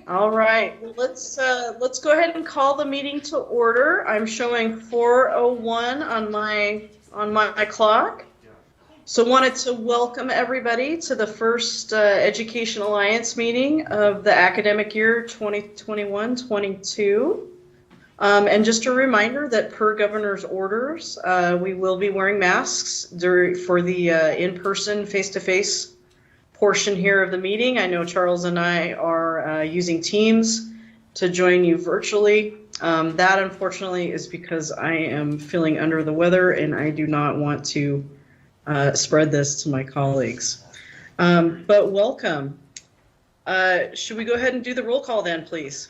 All right, well, let's go ahead and call the meeting to order. I'm showing 4:01 on my clock. So wanted to welcome everybody to the first Education Alliance meeting of the academic year 2021-22. And just a reminder that per governor's orders, we will be wearing masks for the in-person face-to-face portion here of the meeting. I know Charles and I are using Teams to join you virtually. That unfortunately is because I am feeling under the weather and I do not want to spread this to my colleagues. But welcome. Should we go ahead and do the roll call then, please?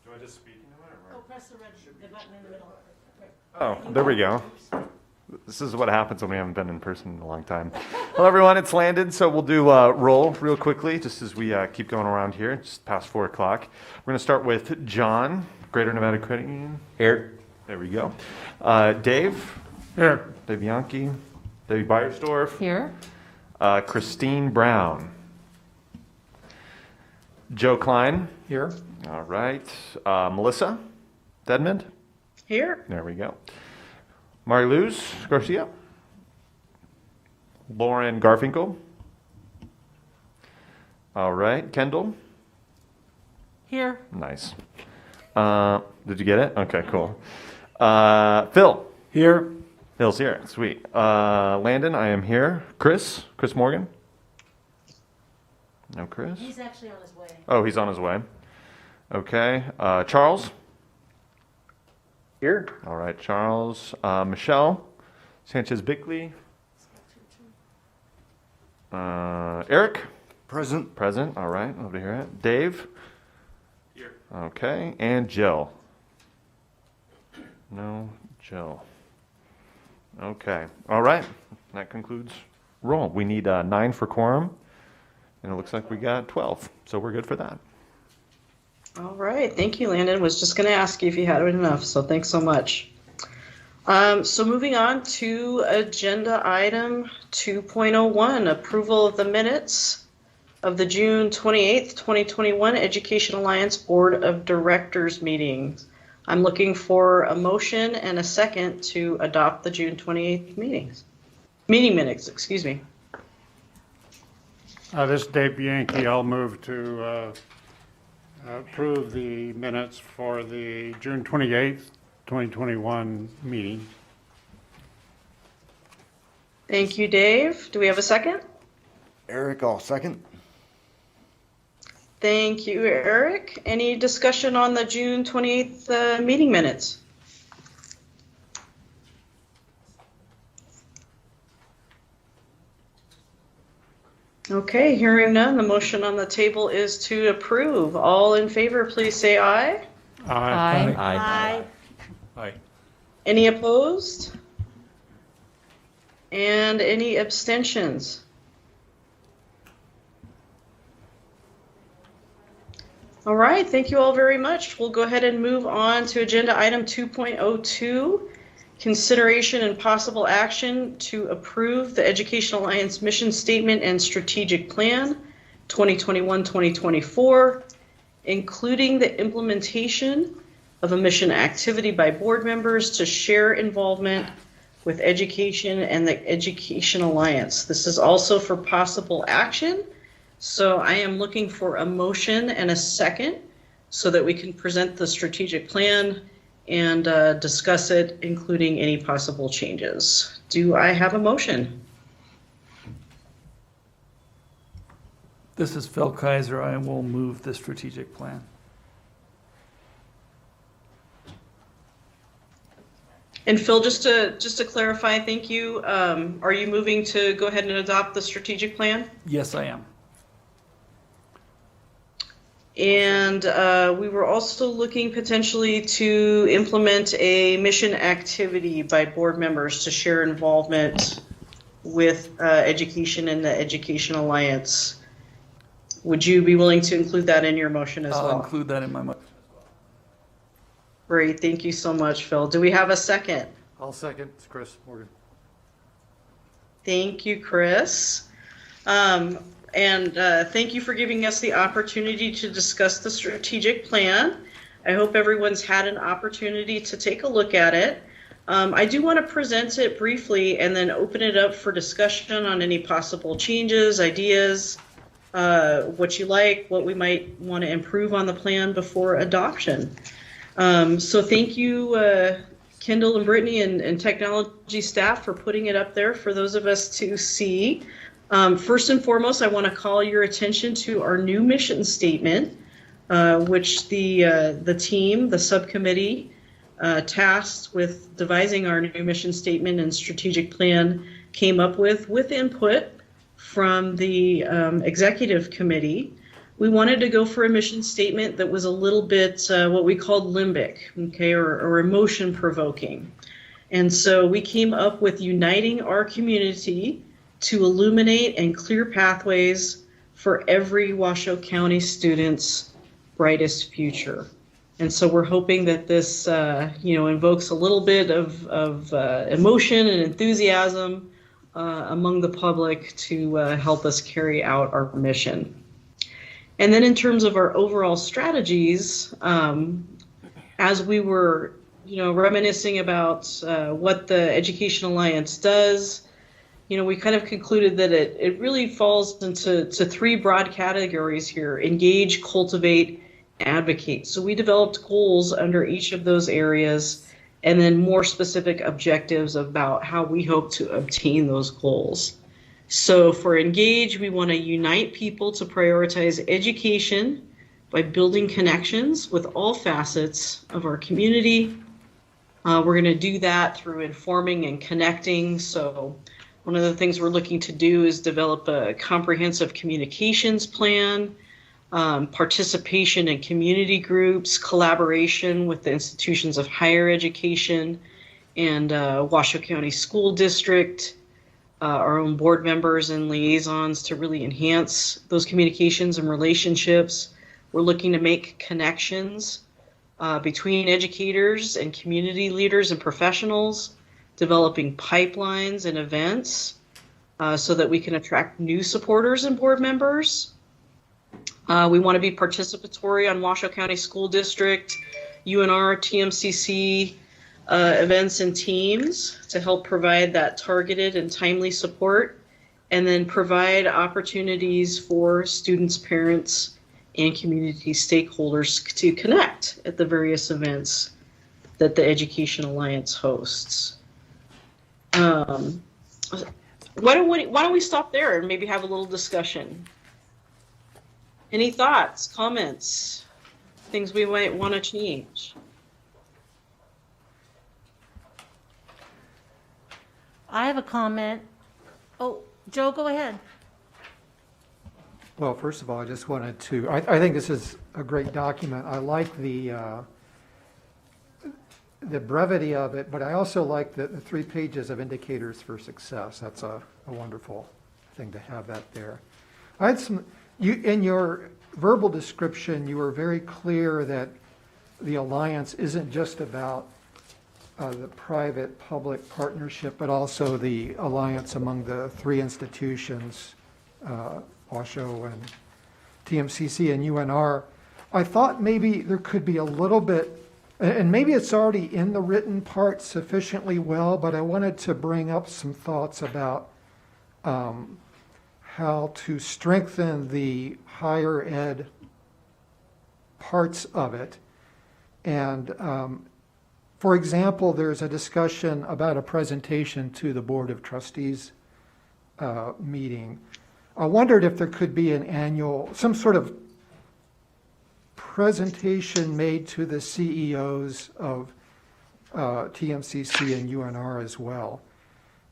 Do I just speak into it or? Oh, press the button in the middle. Oh, there we go. This is what happens when we haven't been in person in a long time. Hello, everyone. It's Landon. So we'll do roll real quickly, just as we keep going around here. It's past 4 o'clock. We're going to start with John, Greater Nevada Credit Union. Here. There we go. Dave. Here. Dave Bianchi. Debbie Beiersdorf. Here. Christine Brown. Joe Klein. Here. All right. Melissa Dedmond. Here. There we go. Mariluz Garcia. Lauren Garfinkel. All right. Kendall. Here. Nice. Did you get it? Okay, cool. Phil. Here. Phil's here. Sweet. Landon, I am here. Chris Morgan. No Chris. He's actually on his way. Oh, he's on his way. Okay. Charles. Here. All right, Charles. Michelle Sanchez-Bickley. Eric. Present. Present. All right, love to hear it. Dave. Here. Okay, and Jill. No, Jill. Okay. All right. That concludes roll. We need 9 for quorum, and it looks like we got 12, so we're good for that. All right, thank you, Landon. Was just going to ask you if you had enough, so thanks so much. So moving on to agenda item 2.01, approval of the minutes of the June 28th, 2021 Education Alliance Board of Directors meetings. I'm looking for a motion and a second to adopt the June 28th meeting minutes, excuse me. This is Dave Bianchi. I'll move to approve the minutes for the June 28th, 2021 meeting. Thank you, Dave. Do we have a second? Eric, I'll second. Thank you, Eric. Any discussion on the June 28th meeting minutes? Okay, hearing none, the motion on the table is to approve. All in favor, please say aye. Aye. Aye. Aye. Any opposed? And any abstentions? All right, thank you all very much. We'll go ahead and move on to agenda item 2.02, consideration and possible action to approve the Education Alliance mission statement and strategic plan 2021-2024, including the implementation of a mission activity by board members to share involvement with education and the Education Alliance. This is also for possible action. So I am looking for a motion and a second so that we can present the strategic plan and discuss it, including any possible changes. Do I have a motion? This is Phil Kaiser. I will move the strategic plan. And Phil, just to clarify, thank you. Are you moving to go ahead and adopt the strategic plan? Yes, I am. And we were also looking potentially to implement a mission activity by board members to share involvement with education and the Education Alliance. Would you be willing to include that in your motion as well? I'll include that in my motion. Great, thank you so much, Phil. Do we have a second? I'll second. It's Chris Morgan. Thank you, Chris. Thank you for giving us the opportunity to discuss the strategic plan. I hope everyone's had an opportunity to take a look at it. I do want to present it briefly and then open it up for discussion on any possible changes, ideas, what you like, what we might want to improve on the plan before adoption. So thank you, Kendall and Brittany and technology staff for putting it up there for those of us to see. First and foremost, I want to call your attention to our new mission statement, which the team, the subcommittee, tasked with devising our new mission statement and strategic plan came up with input from the executive committee. We wanted to go for a mission statement that was a little bit what we called limbic, okay, or emotion provoking. And so we came up with uniting our community to illuminate and clear pathways for every Washoe County student's brightest future. And so we're hoping that this, invokes a little bit of emotion and enthusiasm among the public to help us carry out our mission. And then in terms of our overall strategies, as we were, reminiscing about what the Education Alliance does, we kind of concluded that it really falls into three broad categories here: engage, cultivate, advocate. So we developed goals under each of those areas and then more specific objectives about how we hope to obtain those goals. So for engage, we want to unite people to prioritize education by building connections with all facets of our community. We're going to do that through informing and connecting. So one of the things we're looking to do is develop a comprehensive communications plan, participation in community groups, collaboration with the institutions of higher education and Washoe County School District, our own board members and liaisons to really enhance those communications and relationships. We're looking to make connections between educators and community leaders and professionals, developing pipelines and events so that we can attract new supporters and board members. We want to be participatory on Washoe County School District, UNR, Tmcc events and teams to help provide that targeted and timely support, and then provide opportunities for students, parents, and community stakeholders to connect at the various events that the Education Alliance hosts. Why don't we stop there and maybe have a little discussion? Any thoughts, comments, things we might want to change? I have a comment. Oh, Joe, go ahead. Well, first of all, I just wanted to, I think this is a great document. I like the brevity of it, but I also like the 3 pages of indicators for success. That's a wonderful thing to have that there. I had in your verbal description, you were very clear that the Alliance isn't just about the private-public partnership, but also the alliance among the 3 institutions, Washoe and Tmcc and UNR. I thought maybe there could be a little bit, and maybe it's already in the written part sufficiently well, but I wanted to bring up some thoughts about how to strengthen the higher ed parts of it. And for example, there's a discussion about a presentation to the Board of Trustees meeting. I wondered if there could be some sort of presentation made to the CEOs of TMCC and UNR as well.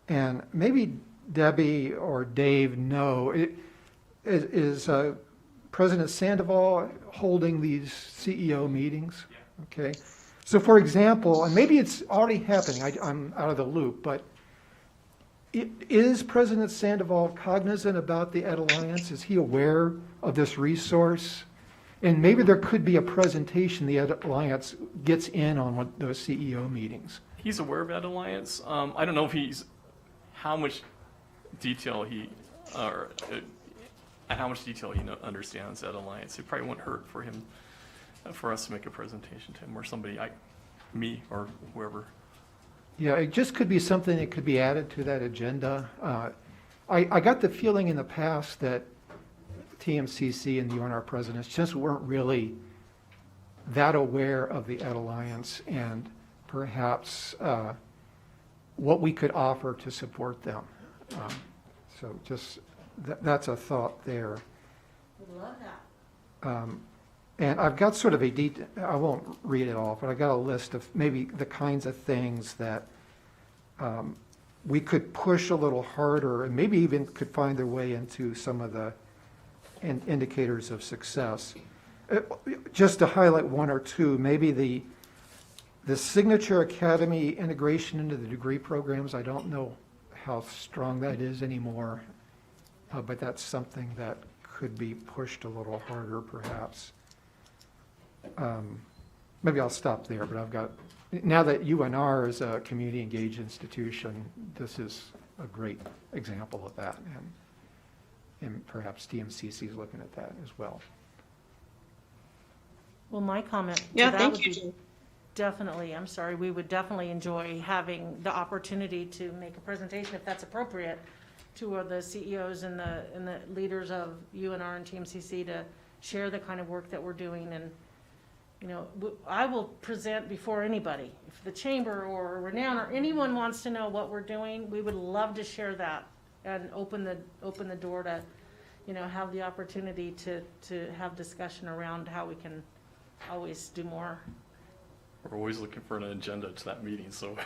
And maybe Debbie or Dave know, is President Sandoval holding these CEO meetings? Yeah. Okay. So for example, and maybe it's already happening, I'm out of the loop, but is President Sandoval cognizant about the Ed Alliance? Is he aware of this resource? And maybe there could be a presentation the Ed Alliance gets in on those CEO meetings. He's aware of Ed Alliance. I don't know if how much detail how much detail he understands at Alliance. It probably wouldn't hurt for him, for us to make a presentation to him or somebody, me or whoever. Yeah, it just could be something that could be added to that agenda. I got the feeling in the past that TMCC and the UNR presidents just weren't really that aware of the Ed Alliance and perhaps what we could offer to support them. So just, that's a thought there. Would love that. And I've got sort of I won't read it all, but I've got a list of maybe the kinds of things that we could push a little harder and maybe even could find their way into some of the indicators of success. Just to highlight one or two, maybe the Signature Academy integration into the degree programs. I don't know how strong that is anymore, but that's something that could be pushed a little harder perhaps. Maybe I'll stop there, but now that UNR is a community engaged institution, this is a great example of that, and perhaps TMCC is looking at that as well. Well, my comment to Yeah, that thank would you, be Jen. definitely, we would definitely enjoy having the opportunity to make a presentation, if that's appropriate, to the CEOs and the leaders of UNR and TMCC to share the kind of work that we're doing. And, I will present before anybody. If the chamber or Renown or anyone wants to know what we're doing, we would love to share that and open the door to, have the opportunity to have discussion around how we can always do more. We're always looking for an agenda to that meeting, so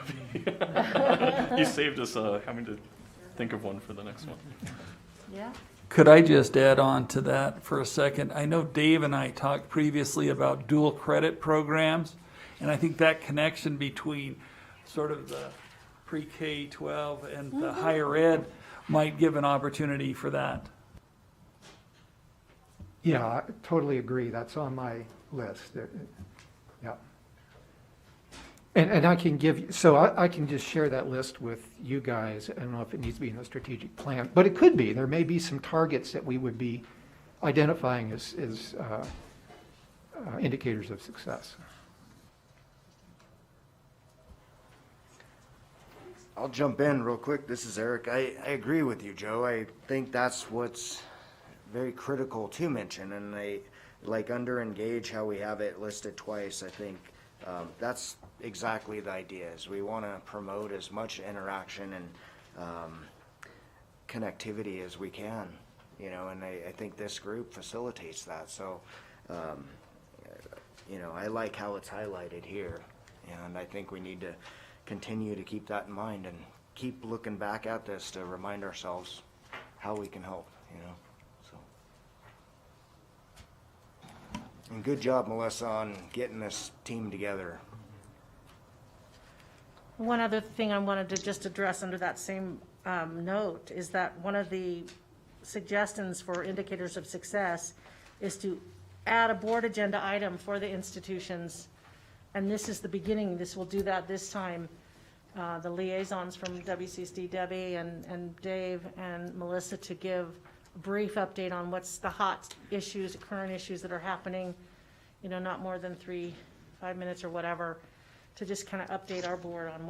you saved us having to think of one for the next one. Yeah. Could I just add on to that for a second? I know Dave and I talked previously about dual credit programs, and I think that connection between sort of the pre-K 12 and the higher ed might give an opportunity for that. Yeah, I totally agree. That's on my list. Yeah. And I can I can just share that list with you guys. I don't know if it needs to be in the strategic plan, but it could be. There may be some targets that we would be identifying as indicators of success. I'll jump in real quick. This is Eric. I agree with you, Joe. I think that's what's very critical to mention. And I like under engage how we have it listed twice. I think that's exactly the idea. Is we want to promote as much interaction and connectivity as we can, and I think this group facilitates that. So, I like how it's highlighted here, and I think we need to continue to keep that in mind and keep looking back at this to remind ourselves how we can help, so. And good job, Melissa, on getting this team together. One other thing I wanted to just address under that same note is that one of the suggestions for indicators of success is to add a board agenda item for the institutions. And this is the beginning. This will do that this time. The liaisons from WCSD, Debbie and Dave and Melissa, to give a brief update on what's the hot issues, current issues that are happening, not more than 3-5 minutes or whatever, to just kind of update our board on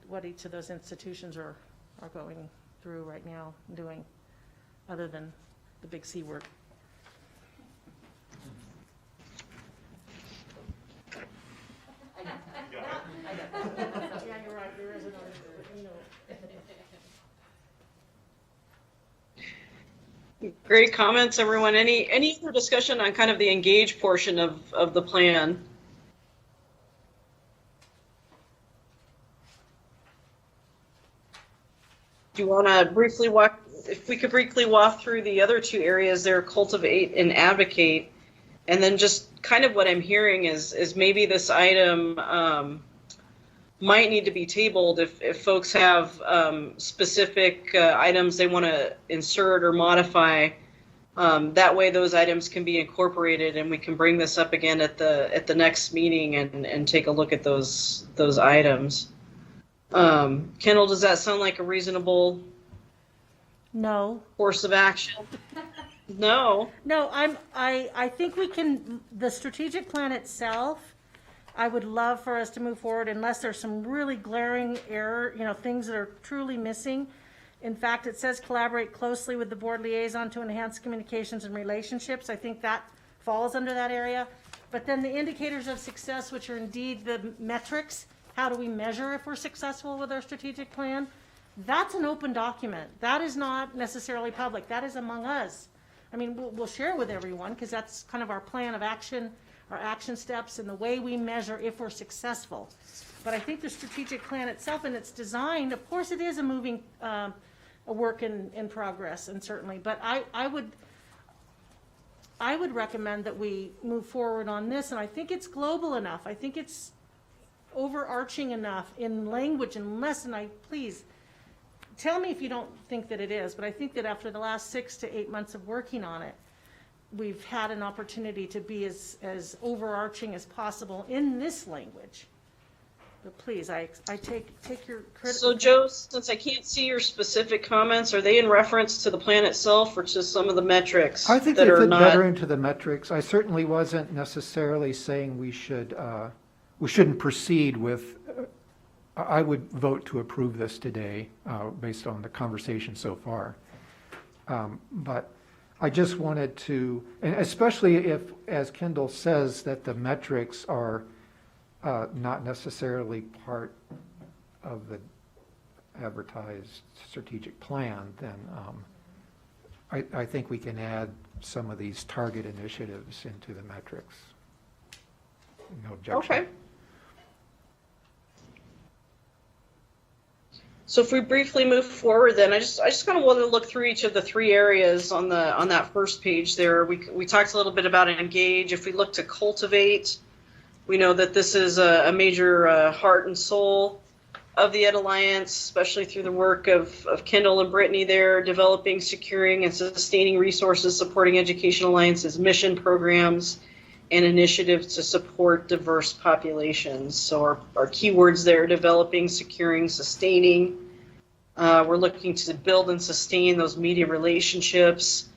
what each of those institutions are going through right now, doing, other than the big C word. Yeah, you're right, there is another, Great comments, everyone. Any other discussion on kind of the engage portion of the plan? Do you want to briefly if we could briefly walk through the other two areas there, cultivate and advocate, and then just kind of what I'm hearing is maybe this item might need to be tabled if folks have specific items they want to insert or modify. That way those items can be incorporated and we can bring this up again at the next meeting and take a look at those items. Kendall, does that sound like a reasonable No. course of action? No. No, I think we can, the strategic plan itself, I would love for us to move forward unless there's some really glaring error, things that are truly missing. In fact, it says collaborate closely with the board liaison to enhance communications and relationships. I think that falls under that area. But then the indicators of success, which are indeed the metrics, how do we measure if we're successful with our strategic plan? That's an open document. That is not necessarily public. That is among us. I mean, we'll share with everyone because that's kind of our plan of action, our action steps, and the way we measure if we're successful. But I think the strategic plan itself and its design, of course, it is a moving, a work in progress, and certainly. But I would recommend that we move forward on this, and I think it's global enough. I think it's overarching enough in language and lesson. Please tell me if you don't think that it is, but I think that after the last 6 to 8 months of working on it, we've had an opportunity to be as overarching as possible in this language. But please, I take your criticism. So Joe, since I can't see your specific comments, are they in reference to the plan itself or to some of the metrics? I think that they are fit not better into the metrics. I certainly wasn't necessarily saying we shouldn't proceed with, I would vote to approve this today, based on the conversation so far. But I just wanted to, and especially if, as Kendall says, that the metrics are not necessarily part of the advertised strategic plan, then I think we can add some of these target initiatives into the metrics. No objection. Okay. So if we briefly move forward, then I just kind of want to look through each of the 3 areas on that first page there. We talked a little bit about engage. If we look to cultivate, we know that this is a major heart and soul of the Ed Alliance, especially through the work of Kendall and Brittany there, developing, securing, and sustaining resources, supporting Education Alliance's mission programs and initiatives to support diverse populations. So our keywords there: developing, securing, sustaining. We're looking to build and sustain those media relationships,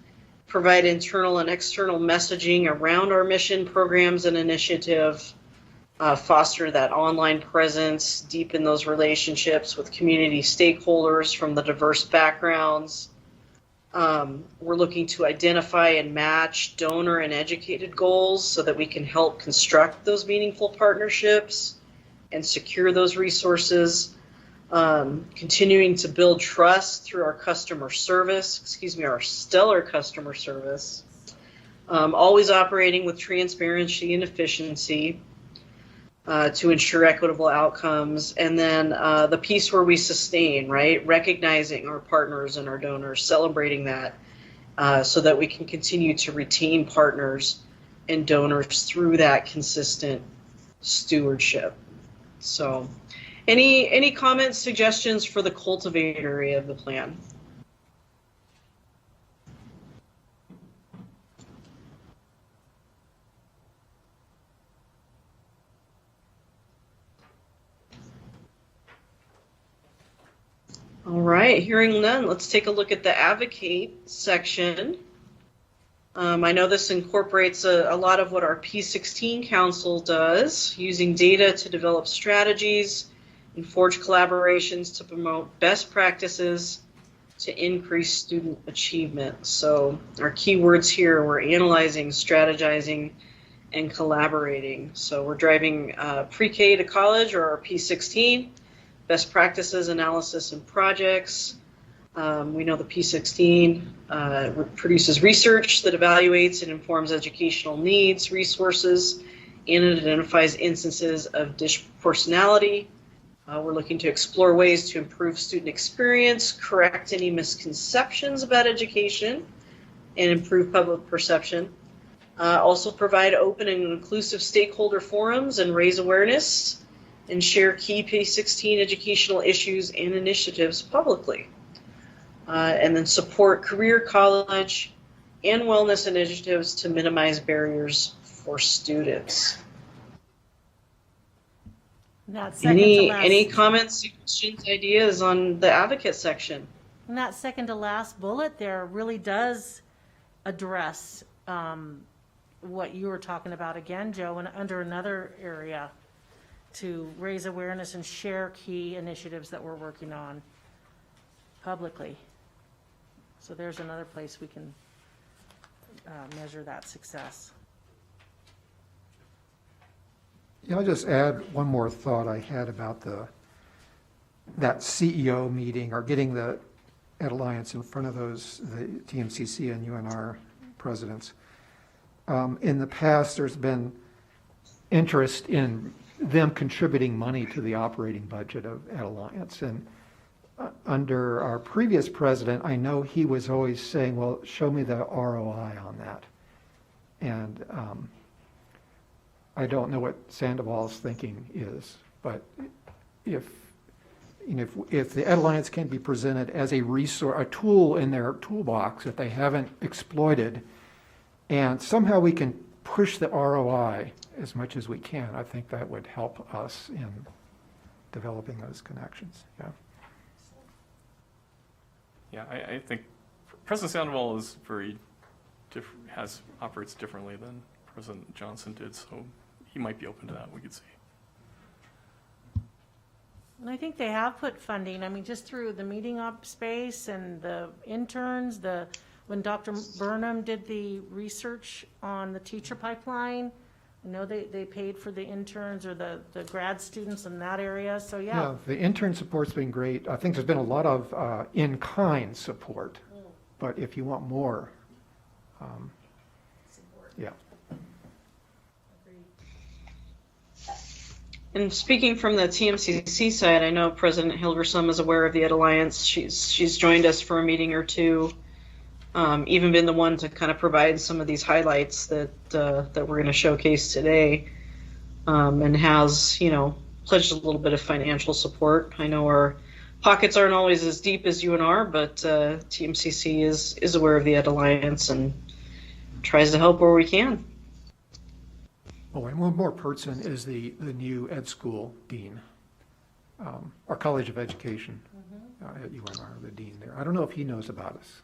provide internal and external messaging around our mission programs and initiative, foster that online presence, deepen those relationships with community stakeholders from the diverse backgrounds. We're looking to identify and match donor and educated goals so that we can help construct those meaningful partnerships and secure those resources. Continuing to build trust through our customer service, our stellar customer service. Always operating with transparency and efficiency to ensure equitable outcomes. And then the piece where we sustain, right? Recognizing our partners and our donors, celebrating that so that we can continue to retain partners and donors through that consistent stewardship. So any comments, suggestions for the cultivate area of the plan? All right, hearing none, let's take a look at the advocate section. I know this incorporates a lot of what our P16 Council does, using data to develop strategies and forge collaborations to promote best practices to increase student achievement. So our keywords here, we're analyzing, strategizing, and collaborating. So we're driving pre-K to college, or our P16, best practices, analysis, and projects. We know the P16 produces research that evaluates and informs educational needs, resources, and it identifies instances of disproportionality. We're looking to explore ways to improve student experience, correct any misconceptions about education, and improve public perception. Also provide open and inclusive stakeholder forums and raise awareness and share key P16 educational issues and initiatives publicly. And then support career, college, and wellness initiatives to minimize barriers for students. That's second to last. Any comments, suggestions, ideas on the advocate section? And that second to last bullet there really does address what you were talking about again, Joe, and under another area to raise awareness and share key initiatives that we're working on publicly. So there's another place we can measure that success. Yeah, I'll just add one more thought I had about that CEO meeting, or getting the Ed Alliance in front of the TMCC and UNR presidents. In the past, there's been interest in them contributing money to the operating budget of Ed Alliance. And under our previous president, I know he was always saying, well, show me the ROI on that. And I don't know what Sandoval's thinking is, but if the Ed Alliance can be presented as a resource, a tool in their toolbox that they haven't exploited, and somehow we can push the ROI as much as we can, I think that would help us in developing those connections. Yeah. Yeah, I think President Sandoval is very operates differently than President Johnson did, so he might be open to that. We could see. And I think they have put funding, I mean, just through the meeting up space and the interns, when Dr. Burnham did the research on the teacher pipeline, I know they paid for the interns or the grad students in that area, so yeah. Yeah, the intern support's been great. I think there's been a lot of in-kind support, but if you want more, yeah. And speaking from the TMCC side, I know President Hilversum is aware of the Ed Alliance. She's joined us for a meeting or two, even been the one to kind of provide some of these highlights that we're going to showcase today, and has, pledged a little bit of financial support. I know our pockets aren't always as deep as UNR, but TMCC is aware of the Ed Alliance and tries to help where we can. Oh, and one more person is the new Ed School Dean, our College of Education at UNR, the Dean there. I don't know if he knows about us.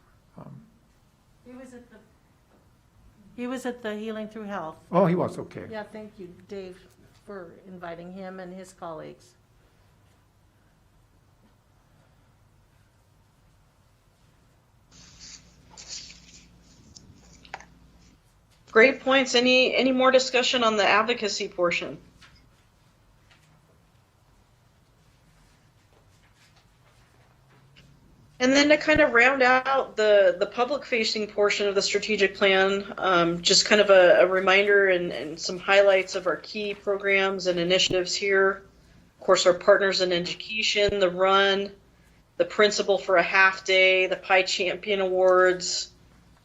He was at the Healing Through Health. Oh, he was, okay. Yeah, thank you, Dave, for inviting him and his colleagues. Great points. Any more discussion on the advocacy portion? And then to kind of round out the public-facing portion of the strategic plan, just kind of a reminder and some highlights of our key programs and initiatives here. Of course, our partners in education, the Run, the Principal for a Half Day, the Pie Champion Awards,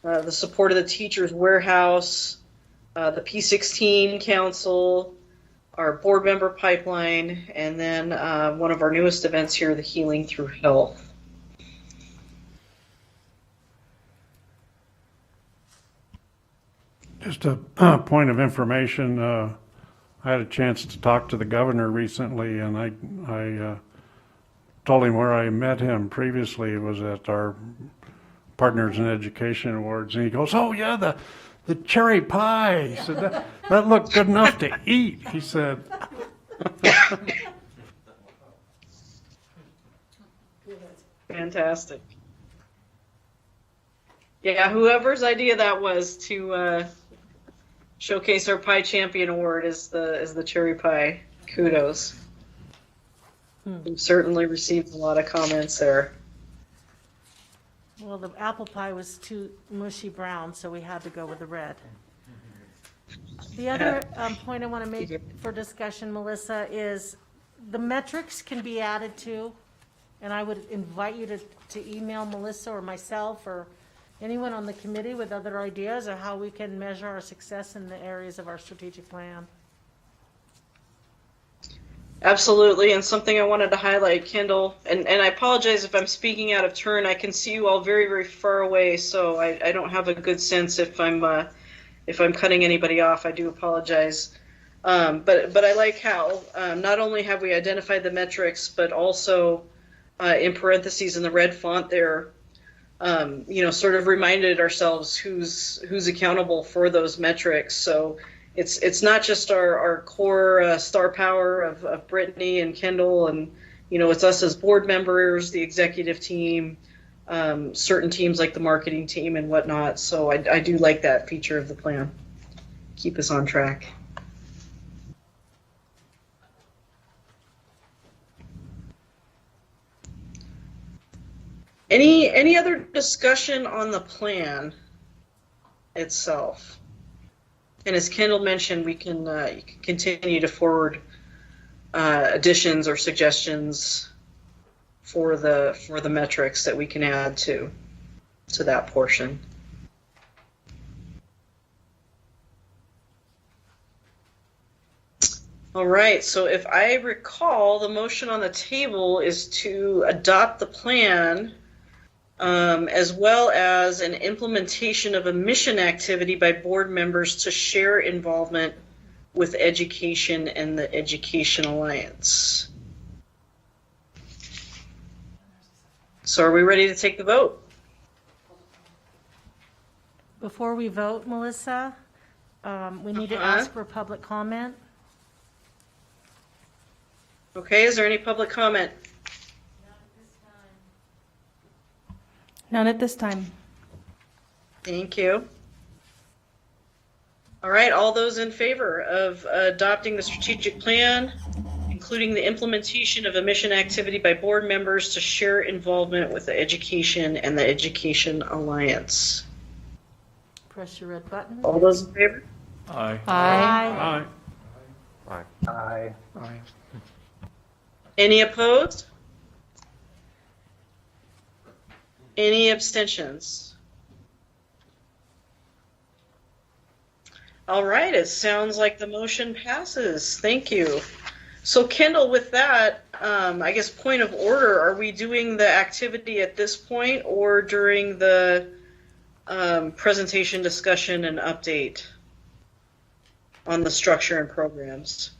the support of the Teachers Warehouse, the P16 Council, our board member pipeline, and then one of our newest events here, the Healing Through Health. Just a point of information, I had a chance to talk to the governor recently, and I told him where I met him previously. It was at our Partners in Education Awards, and he goes, "Oh yeah, the cherry pie." He said, that looked good enough to eat, he said. Fantastic. Yeah, whoever's idea that was to showcase our Pie Champion Award is the cherry pie. Kudos. We've certainly received a lot of comments there. Well, the apple pie was too mushy brown, so we had to go with the red. The other point I want to make for discussion, Melissa, is the metrics can be added to, and I would invite you to email Melissa or myself or anyone on the committee with other ideas of how we can measure our success in the areas of our strategic plan. Absolutely, and something I wanted to highlight, Kendall, and I apologize if I'm speaking out of turn. I can see you all very, very far away, so I don't have a good sense if I'm cutting anybody off. I do apologize. But I like how not only have we identified the metrics, but also in parentheses in the red font there, sort of reminded ourselves who's accountable for those metrics. So it's not just our core star power of Brittany and Kendall, and it's us as board members, the executive team, certain teams like the marketing team and whatnot. So I do like that feature of the plan. Keep us on track. Any other discussion on the plan itself? And as Kendall mentioned, you can continue to forward additions or suggestions for the metrics that we can add to that portion. All right, so if I recall, the motion on the table is to adopt the plan as well as an implementation of a mission activity by board members to share involvement with education and the Education Alliance. So are we ready to take the vote? Before we vote, Melissa, we need to ask for public comment. Okay, is there any public comment? None at this time. Thank you. All right, all those in favor of adopting the strategic plan, including the implementation of a mission activity by board members to share involvement with the education and the Education Alliance. Press your red button. All those in favor? Aye. Aye. Aye. Aye. Any opposed? Any abstentions? All right, it sounds like the motion passes. Thank you. So Kendall, with that, I guess point of order, are we doing the activity at this point or during the presentation, discussion, and update on the structure and programs?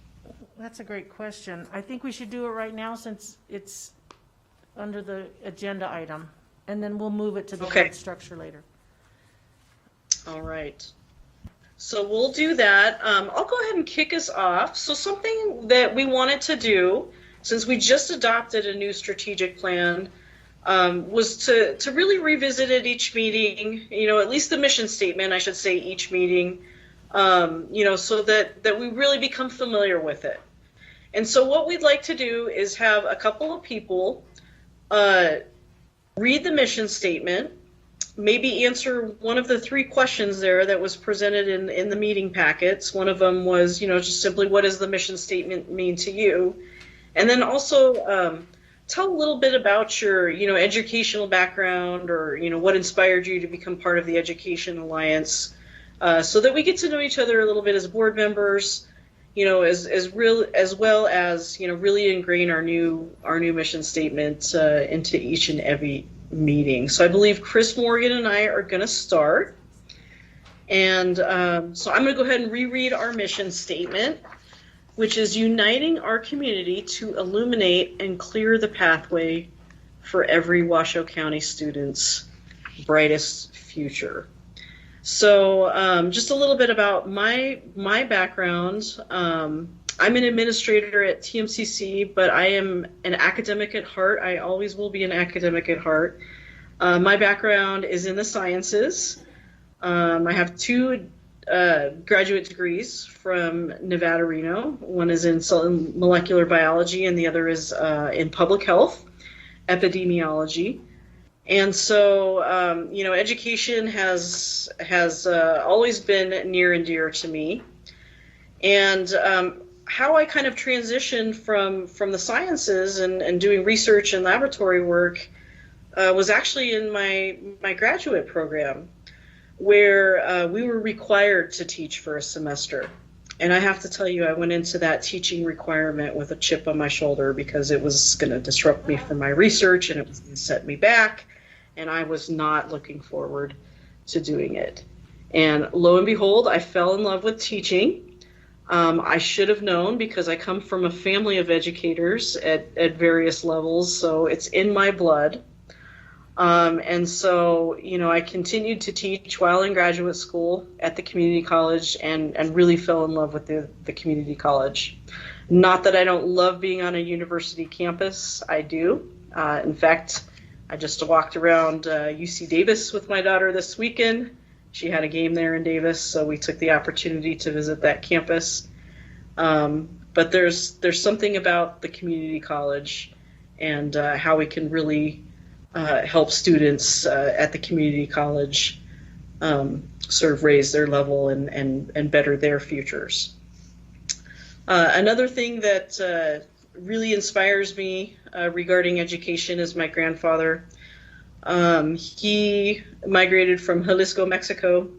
That's a great question. I think we should do it right now since it's under the agenda item, and then we'll move it to the Okay. board structure later. All right. So we'll do that. I'll go ahead and kick us off. So something that we wanted to do, since we just adopted a new strategic plan, was to really revisit it each meeting, at least the mission statement, I should say, each meeting, so that we really become familiar with it. And so what we'd like to do is have a couple of people read the mission statement, maybe answer one of the 3 questions there that was presented in the meeting packets. One of them was, just simply, what does the mission statement mean to you? And then also tell a little bit about your, educational background, or, what inspired you to become part of the Education Alliance, so that we get to know each other a little bit as board members, as well as, really ingrain our new mission statement into each and every meeting. So I believe Chris Morgan and I are going to start. And so I'm going to go ahead and reread our mission statement, which is uniting our community to illuminate and clear the pathway for every Washoe County student's brightest future. So just a little bit about my background. I'm an administrator at Tmcc, but I am an academic at heart. I always will be an academic at heart. My background is in the sciences. I have 2 graduate degrees from Nevada, Reno. One is in molecular biology, and the other is in public health, epidemiology. And so, education has always been near and dear to me. And how I kind of transitioned from the sciences and doing research and laboratory work was actually in my graduate program, where we were required to teach for a semester. And I have to tell you, I went into that teaching requirement with a chip on my shoulder, because it was going to disrupt me from my research, and it was going to set me back, and I was not looking forward to doing it. And lo and behold, I fell in love with teaching. I should have known because I come from a family of educators at various levels, so it's in my blood. And so, I continued to teach while in graduate school at the community college and really fell in love with the community college. Not that I don't love being on a university campus, I do. In fact, I just walked around UC Davis with my daughter this weekend. She had a game there in Davis, so we took the opportunity to visit that campus. But there's something about the community college and how we can really help students at the community college sort of raise their level and better their futures. Another thing that really inspires me regarding education is my grandfather. He migrated from Jalisco, Mexico.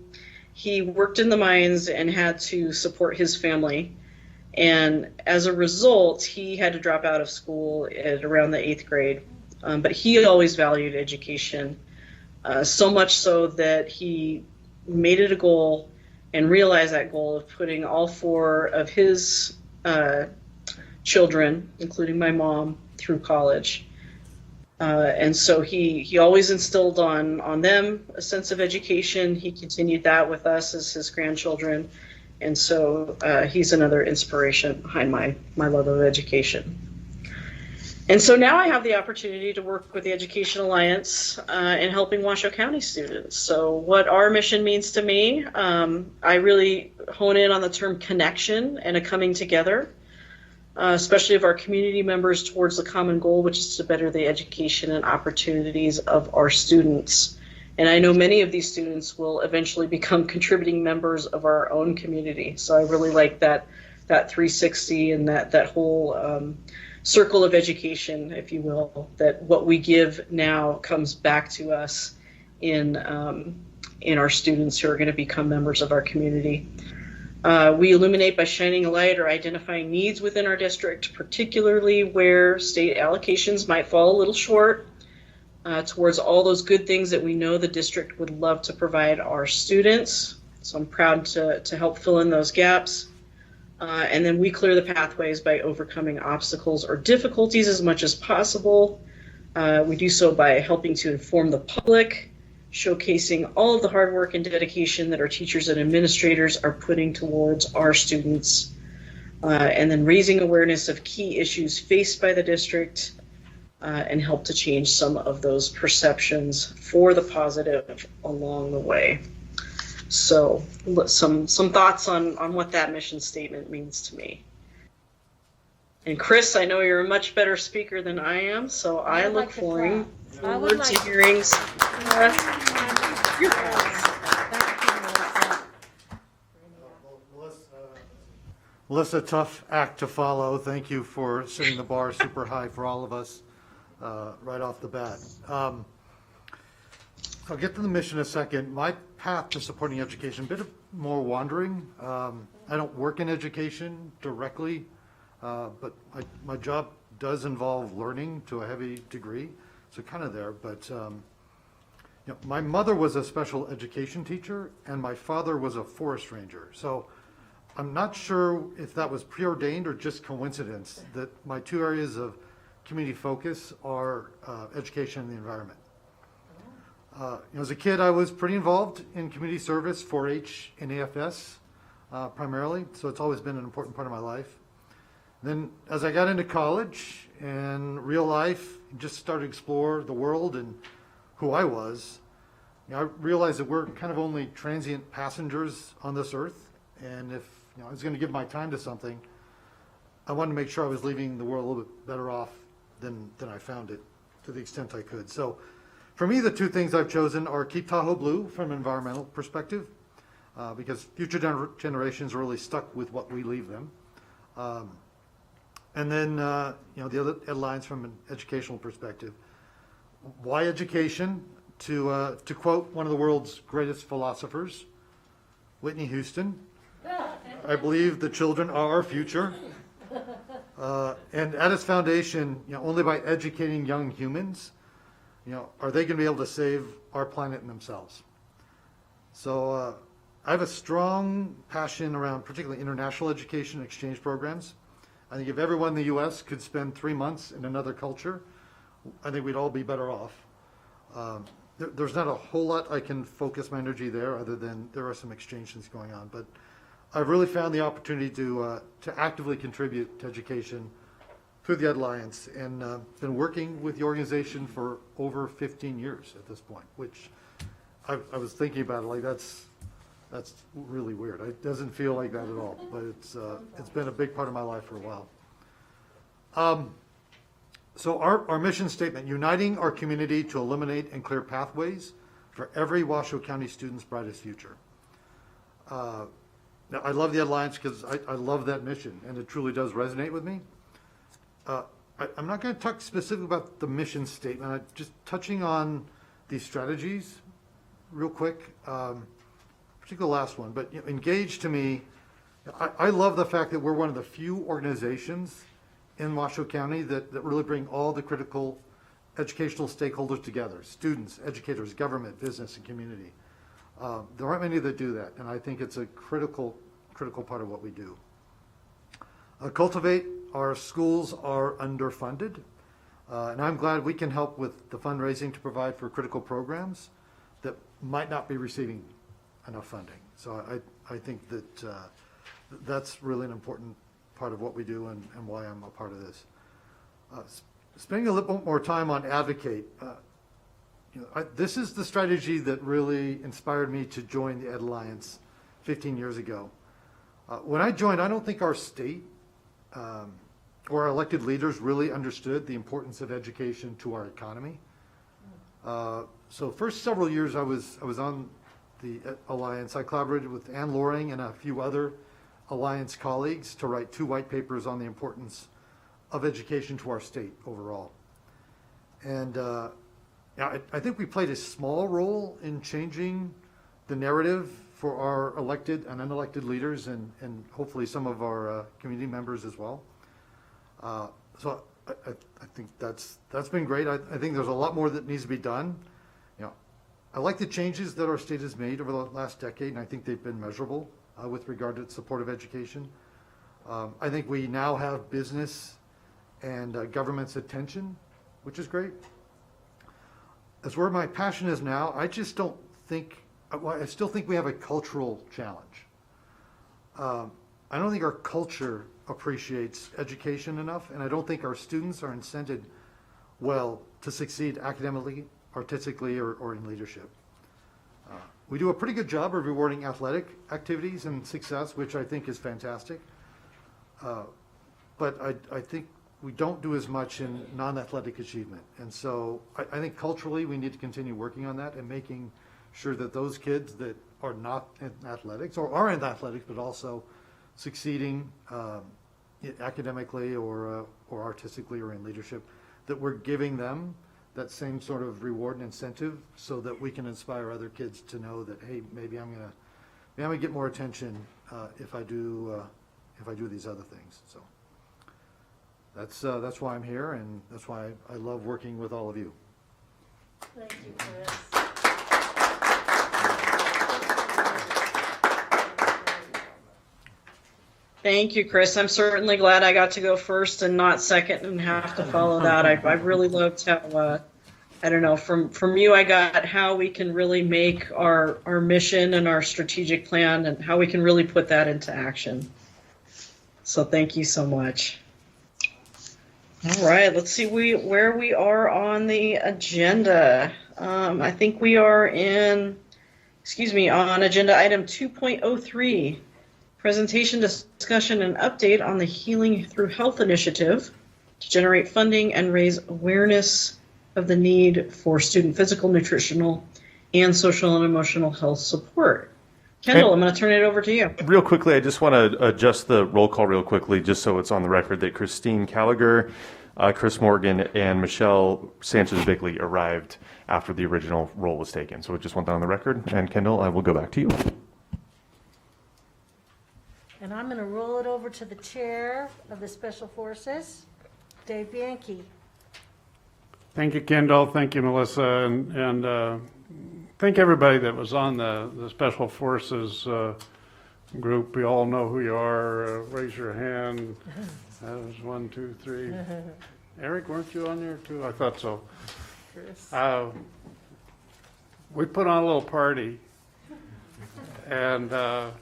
He worked in the mines and had to support his family. And as a result, he had to drop out of school at around the 8th grade. But he always valued education, so much so that he made it a goal and realized that goal of putting all 4 of his children, including my mom, through college. And so he always instilled on them a sense of education. He continued that with us as his grandchildren. And so he's another inspiration behind my love of education. And so now I have the opportunity to work with the Education Alliance in helping Washoe County students. So what our mission means to me, I really hone in on the term connection and a coming together, especially of our community members towards the common goal, which is to better the education and opportunities of our students. And I know many of these students will eventually become contributing members of our own community. So I really like that 360 and that whole circle of education, if you will, that what we give now comes back to us in our students who are going to become members of our community. We illuminate by shining a light or identifying needs within our district, particularly where state allocations might fall a little short, towards all those good things that we know the district would love to provide our students. So I'm proud to help fill in those gaps. And then we clear the pathways by overcoming obstacles or difficulties as much as possible. We do so by helping to inform the public, showcasing all of the hard work and dedication that our teachers and administrators are putting towards our students, and then raising awareness of key issues faced by the district, and help to change some of those perceptions for the positive along the way. So some thoughts on what that mission statement means to me. And Chris, I know you're a much better speaker than I am, so I look forward to hearing your thoughts. Melissa, tough act to follow. Thank you for setting the bar super high for all of us right off the bat. I'll get to the mission in a second. My path to supporting education, a bit more wandering. I don't work in education directly, but my job does involve learning to a heavy degree, so kind of there. But my mother was a special education teacher, and my father was a forest ranger. So I'm not sure if that was preordained or just coincidence that my 2 areas of community focus are education and the environment. As a kid, I was pretty involved in community service, 4-H and AFS primarily, so it's always been an important part of my life. Then as I got into college and real life, just started to explore the world and who I was, I realized that we're kind of only transient passengers on this earth, and if I was going to give my time to something, I wanted to make sure I was leaving the world a little bit better off than I found it, to the extent I could. So for me, the 2 things I've chosen are keep Tahoe blue from an environmental perspective, because future generations are really stuck with what we leave them. And then, the other headlines from an educational perspective. Why education? To quote one of the world's greatest philosophers, Whitney Houston, I believe the children are our future. And at its foundation, only by educating young humans, are they going to be able to save our planet and themselves? So I have a strong passion around particularly international education exchange programs. I think if everyone in the U.S. could spend 3 months in another culture, I think we'd all be better off. There's not a whole lot I can focus my energy there, other than there are some exchange things going on. But I've really found the opportunity to actively contribute to education through the Ed Alliance, and been working with the organization for over 15 years at this point, which I was thinking about it, like that's really weird. It doesn't feel like that at all, but it's been a big part of my life for a while. So our mission statement: uniting our community to eliminate and clear pathways for every Washoe County student's brightest future. Now, I love the Ed Alliance because I love that mission, and it truly does resonate with me. I'm not going to talk specifically about the mission statement. I'm just touching on these strategies real quick, particularly the last one. But engage, to me, I love the fact that we're one of the few organizations in Washoe County that really bring all the critical educational stakeholders together: students, educators, government, business, and community. There aren't many that do that, and I think it's a critical part of what we do. Cultivate. Our schools are underfunded, and I'm glad we can help with the fundraising to provide for critical programs that might not be receiving enough funding. So I think that that's really an important part of what we do, and why I'm a part of this. Spending a little bit more time on advocate. This is the strategy that really inspired me to join the Ed Alliance 15 years ago. When I joined, I don't think our state or our elected leaders really understood the importance of education to our economy. So first several years I was on the Alliance. I collaborated with Ann Loring and a few other Alliance colleagues to write 2 white papers on the importance of education to our state overall. And I think we played a small role in changing the narrative for our elected and unelected leaders, and hopefully some of our community members as well. So I think that's been great. I think there's a lot more that needs to be done. I like the changes that our state has made over the last decade, and I think they've been measurable with regard to supportive education. I think we now have business and government's attention, which is great. That's where my passion is now. I just don't think, I still think we have a cultural challenge. I don't think our culture appreciates education enough, and I don't think our students are incented well to succeed academically, artistically, or in leadership. We do a pretty good job of rewarding athletic activities and success, which I think is fantastic. But I think we don't do as much in non-athletic achievement. And so I think culturally we need to continue working on that and making sure that those kids that are not in athletics, or are in athletics but also succeeding academically or artistically or in leadership, that we're giving them that same sort of reward and incentive, so that we can inspire other kids to know that, hey, maybe I'm gonna get more attention if I do these other things. So that's why I'm here, and that's why I love working with all of you. Thank you, Chris. Thank you, Chris. I'm certainly glad I got to go first and not second and have to follow that. I really loved how, I don't know, from you I got how we can really make our mission and our strategic plan and how we can really put that into action. So thank you so much. All right, let's see where we are on the agenda. I think we are on agenda item 2.03. Presentation, discussion, and update on the Healing Through Health initiative to generate funding and raise awareness of the need for student physical, nutritional, and social and emotional health support. Kendall, I'm going to turn it over to you. Real quickly, I just want to adjust the roll call real quickly, just so it's on the record that Christine Gallagher, Chris Morgan, and Michelle Sanchez-Bickley arrived after the original roll was taken. So I just want that on the record. And Kendall, I will go back to you. And I'm going to roll it over to the chair of the Special Forces, Dave Bianchi. Thank you, Kendall. Thank you, Melissa. And think everybody that was on the Special Forces group, we all know who you are. Raise your hand. That was 1, 2, 3. Eric, weren't you on there too? I thought so. Chris. We put on a little party, and the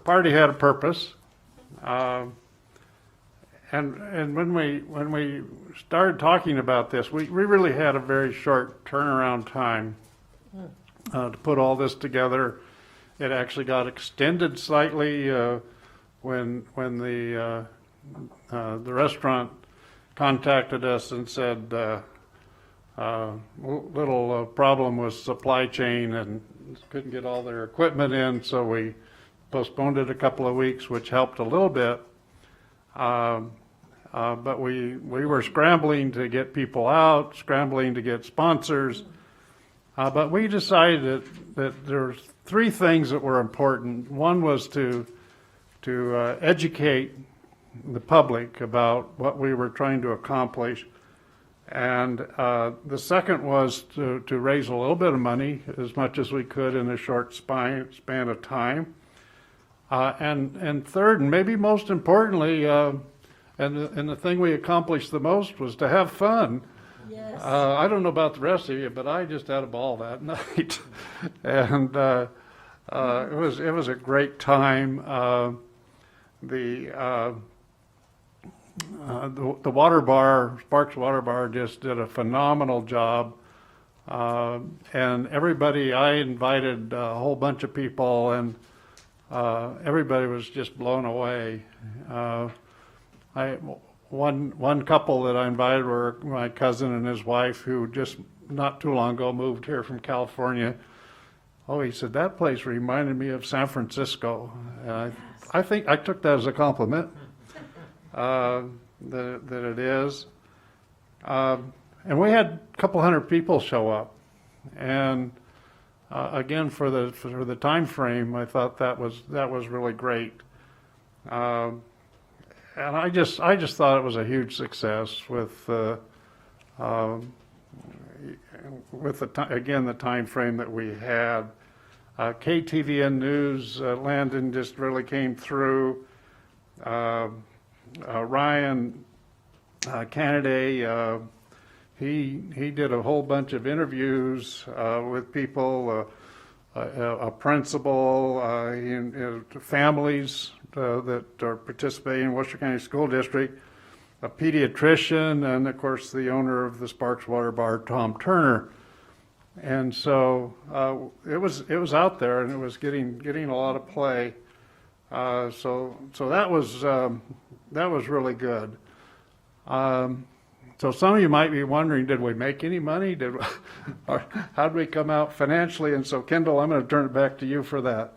party had a purpose. And when we started talking about this, we really had a very short turnaround time to put all this together. It actually got extended slightly when the restaurant contacted us and said little problem with supply chain and couldn't get all their equipment in, so we postponed it a couple of weeks, which helped a little bit. But we were scrambling to get people out, scrambling to get sponsors. But we decided that there were 3 things that were important. One was to educate the public about what we were trying to accomplish. And the second was to raise a little bit of money, as much as we could in a short span of time. And third, and maybe most importantly, and the thing we accomplished the most was to have fun. Yes. I don't know about the rest of you, but I just had a ball that night, and it was a great time. The water bar, Sparks Water Bar, just did a phenomenal job, and everybody. I invited a whole bunch of people, and everybody was just blown away. One couple that I invited were my cousin and his wife, who just not too long ago moved here from California. Oh, he said, that place reminded me of San Francisco. I think I took that as a compliment, that it is. And we had a couple hundred people show up. And again, for the time frame, I thought that was really great. And I just thought it was a huge success with the time frame that we had. KTVN News, Landon just really came through. Ryan Canada, he did a whole bunch of interviews with people, a principal, families that are participating in Washoe County School District, a pediatrician, and of course the owner of the Sparks Water Bar, Tom Turner. And so it was out there, and it was getting a lot of play. So that was really good. So some of you might be wondering, did we make any money? Or how did we come out financially? And so Kendall, I'm going to turn it back to you for that.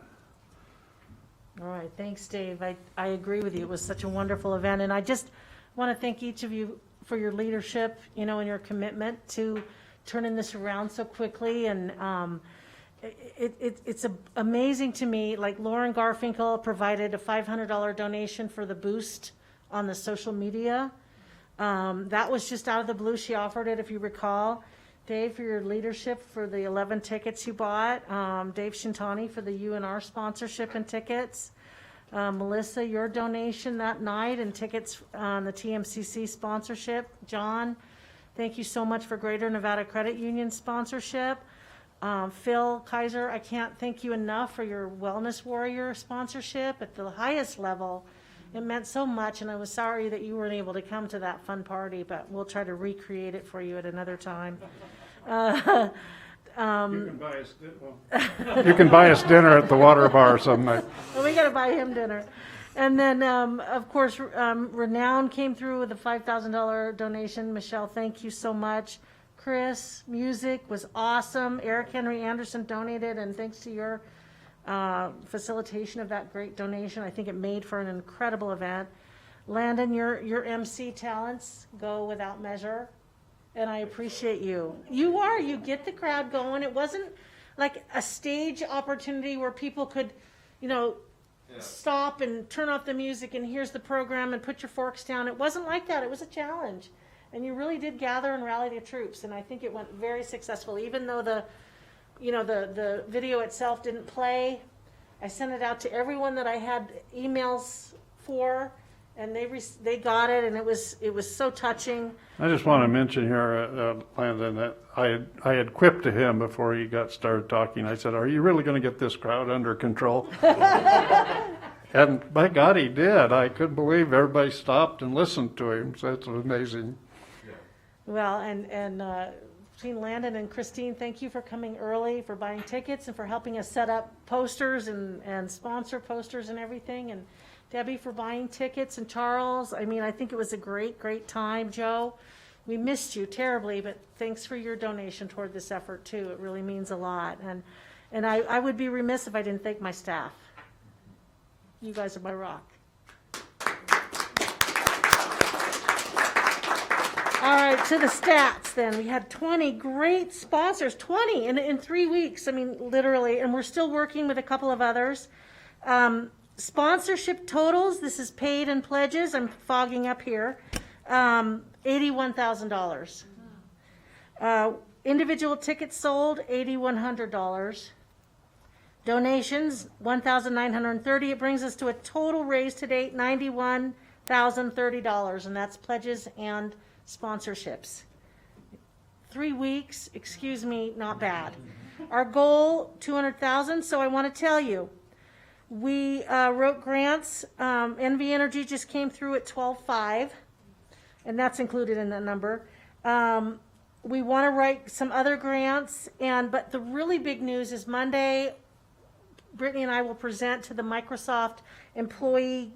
All right, thanks, Dave. I agree with you. It was such a wonderful event, and I just want to thank each of you for your leadership, and your commitment to turning this around so quickly. And it's amazing to me. Like Lauren Garfinkel provided a $500 donation for the boost on the social media. That was just out of the blue. She offered it, if you recall. Dave, for your leadership for the 11 tickets you bought. Dave Shintani for the UNR sponsorship and tickets. Melissa, your donation that night and tickets on the TMCC sponsorship. John, thank you so much for Greater Nevada Credit Union sponsorship. Phil Kaiser, I can't thank you enough for your Wellness Warrior sponsorship at the highest level. It meant so much, and I was sorry that you weren't able to come to that fun party, but we'll try to recreate it for you at another time. You can buy us dinner at the water bar some night. Well, we got to buy him dinner. And then, of course, Renown came through with a $5,000 donation. Michelle, thank you so much. Chris, music was awesome. Eric Henry Anderson donated, and thanks to your facilitation of that great donation, I think it made for an incredible event. Landon, your MC talents go without measure, and I appreciate you. You get the crowd going. It wasn't like a stage opportunity where people could, stop and turn off the music and here's the program and put your forks down. It wasn't like that. It was a challenge, and you really did gather and rally the troops, and I think it went very successful, even though you know, the video itself didn't play. I sent it out to everyone that I had emails for, and they got it, and it was so touching. I just want to mention here, Landon, that I had quipped to him before he got started talking. I said, "Are you really going to get this crowd under control?" And by God, he did. I couldn't believe everybody stopped and listened to him. So it's amazing. Well, and between Landon and Christine, thank you for coming early, for buying tickets, and for helping us set up posters and sponsor posters and everything. And Debbie for buying tickets, and Charles. I mean, I think it was a great time, Joe. We missed you terribly, but thanks for your donation toward this effort too. It really means a lot. And I would be remiss if I didn't thank my staff. You guys are my rock. All right, to the stats then. We had 20 great sponsors, 20 in 3 weeks. I mean, literally, and we're still working with a couple of others. Sponsorship totals, this is paid and pledges, I'm fogging up here, $81,000. Individual tickets sold, $8,100. Donations, $1,930. It brings us to a total raise to date, $91,030, and that's pledges and sponsorships. 3 weeks, excuse me, not bad. Our goal, $200,000, so I want to tell you, we wrote grants. NV Energy just came through at 12.5, and that's included in that number. We want to write some other grants, but the really big news is Monday, Brittany and I will present to the Microsoft Employee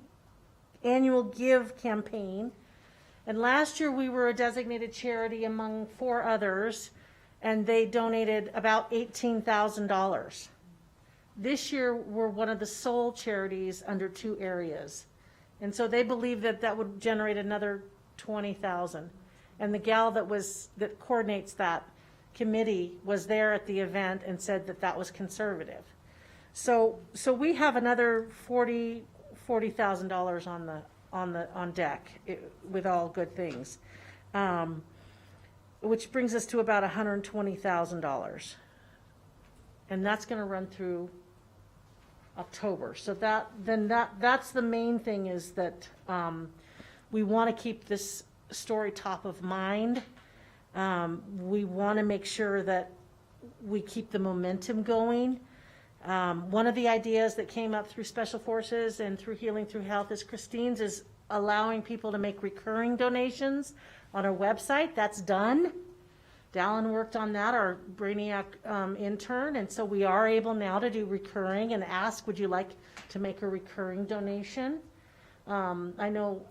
Annual Give campaign. And last year we were a designated charity among 4 others, and they donated about $18,000. This year we're one of the sole charities under 2 areas. And so they believe that would generate another $20,000. And the gal that coordinates that committee was there at the event and said that was conservative. So we have another $40,000 on deck with all good things, which brings us to about $120,000, and that's going to run through October. So that's the main thing, is that we want to keep this story top of mind. We want to make sure that we keep the momentum going. One of the ideas that came up through Special Forces and through Healing Through Health is Christine's, is allowing people to make recurring donations on our website. That's done. Dallin worked on that, our Brainiac intern, and so we are able now to do recurring and ask, would you like to make a recurring donation? I know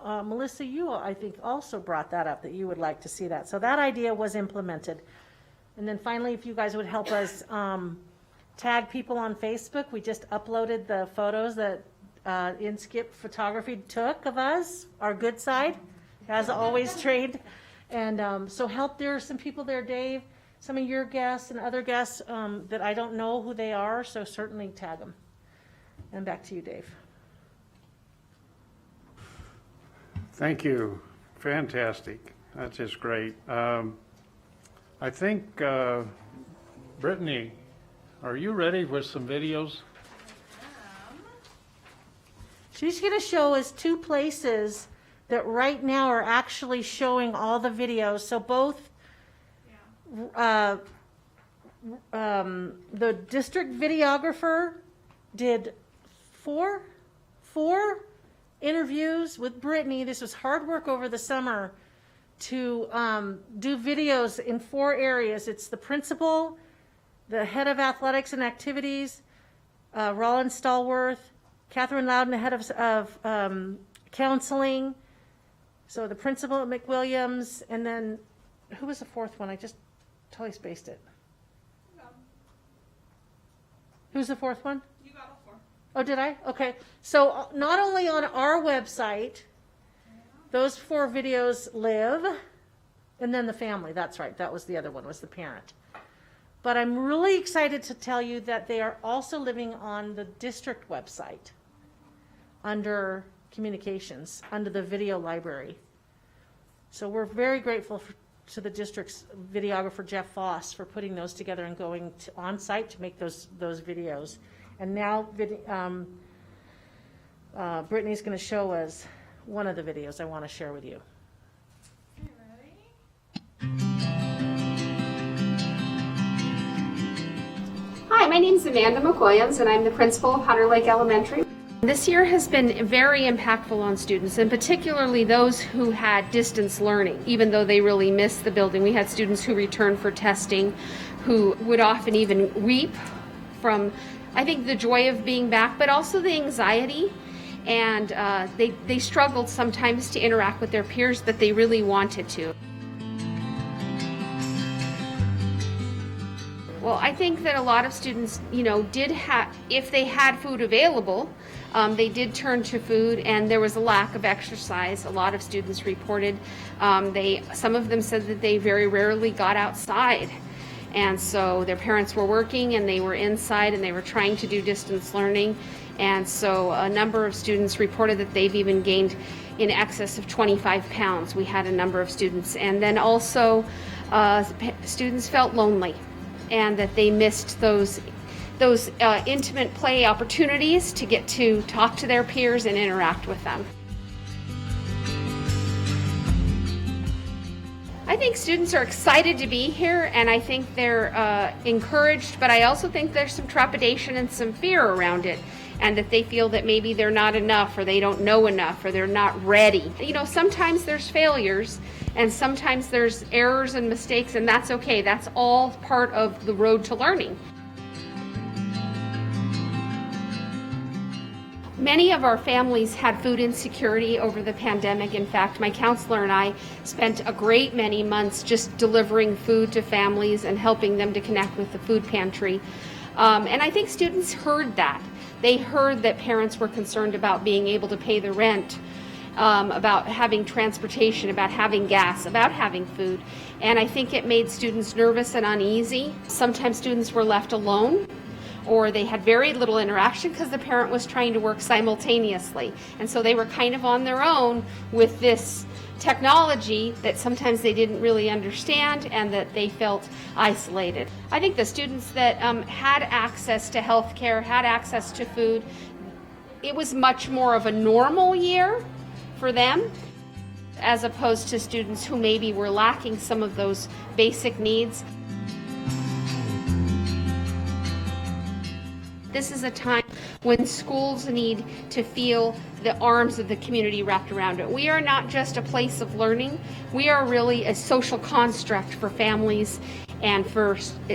Melissa, you I think also brought that up, that you would like to see that. So that idea was implemented. And then finally, if you guys would help us tag people on Facebook. We just uploaded the photos that InSkip Photography took of us, our good side, as always trained. And so there are some people there, Dave, some of your guests and other guests that I don't know who they are, so certainly tag them. And back to you, Dave. Thank you. Fantastic. That's just great. I think, Brittany, are you ready with some videos? She's going to show us 2 places that right now are actually showing all the videos. So both the district videographer did four interviews with Brittany. This was hard work over the summer to do videos in 4 areas. It's the principal, the head of athletics and activities, Rollins Stallworth, Catherine Loudon, the head of counseling, so the principal at McWilliams, and then who was the 4th one? I just totally spaced it. Who's the 4th one? You got all 4. Oh, did I? Okay. So not only on our website, those 4 videos live, and then the family. That's right. That was the other one, was the parent. But I'm really excited to tell you that they are also living on the district website under communications, under the video library. So we're very grateful to the district's videographer, Jeff Foss, for putting those together and going on site to make those videos. And now Brittany's going to show us one of the videos I want to share with you. Hi, my name is Amanda McWilliams, and I'm the principal of Hunter Lake Elementary. This year has been very impactful on students, and particularly those who had distance learning, even though they really missed the building. We had students who returned for testing, who would often even weep from, I think, the joy of being back, but also the anxiety. And they struggled sometimes to interact with their peers, but they really wanted to. Well, I think that a lot of students, did have, if they had food available, they did turn to food, and there was a lack of exercise. A lot of students reported, some of them said that they very rarely got outside. And so their parents were working and they were inside and they were trying to do distance learning. And so a number of students reported that they've even gained in excess of 25 pounds. We had a number of students. And then also students felt lonely, and that they missed those intimate play opportunities to get to talk to their peers and interact with them. I think students are excited to be here, and I think they're encouraged, but I also think there's some trepidation and some fear around it, and that they feel that maybe they're not enough, or they don't know enough, or they're not ready. Sometimes there's failures, and sometimes there's errors and mistakes, and that's okay. That's all part of the road to learning. Many of our families had food insecurity over the pandemic. In fact, my counselor and I spent a great many months just delivering food to families and helping them to connect with the food pantry. And I think students heard that. They heard that parents were concerned about being able to pay the rent, about having transportation, about having gas, about having food. And I think it made students nervous and uneasy. Sometimes students were left alone, or they had very little interaction because the parent was trying to work simultaneously. And so they were kind of on their own with this technology that sometimes they didn't really understand, and that they felt isolated. I think the students that had access to health care, had access to food, it was much more of a normal year for them, as opposed to students who maybe were lacking some of those basic needs. This is a time when schools need to feel the arms of the community wrapped around it. We are not just a place of learning. We are really a social construct for families and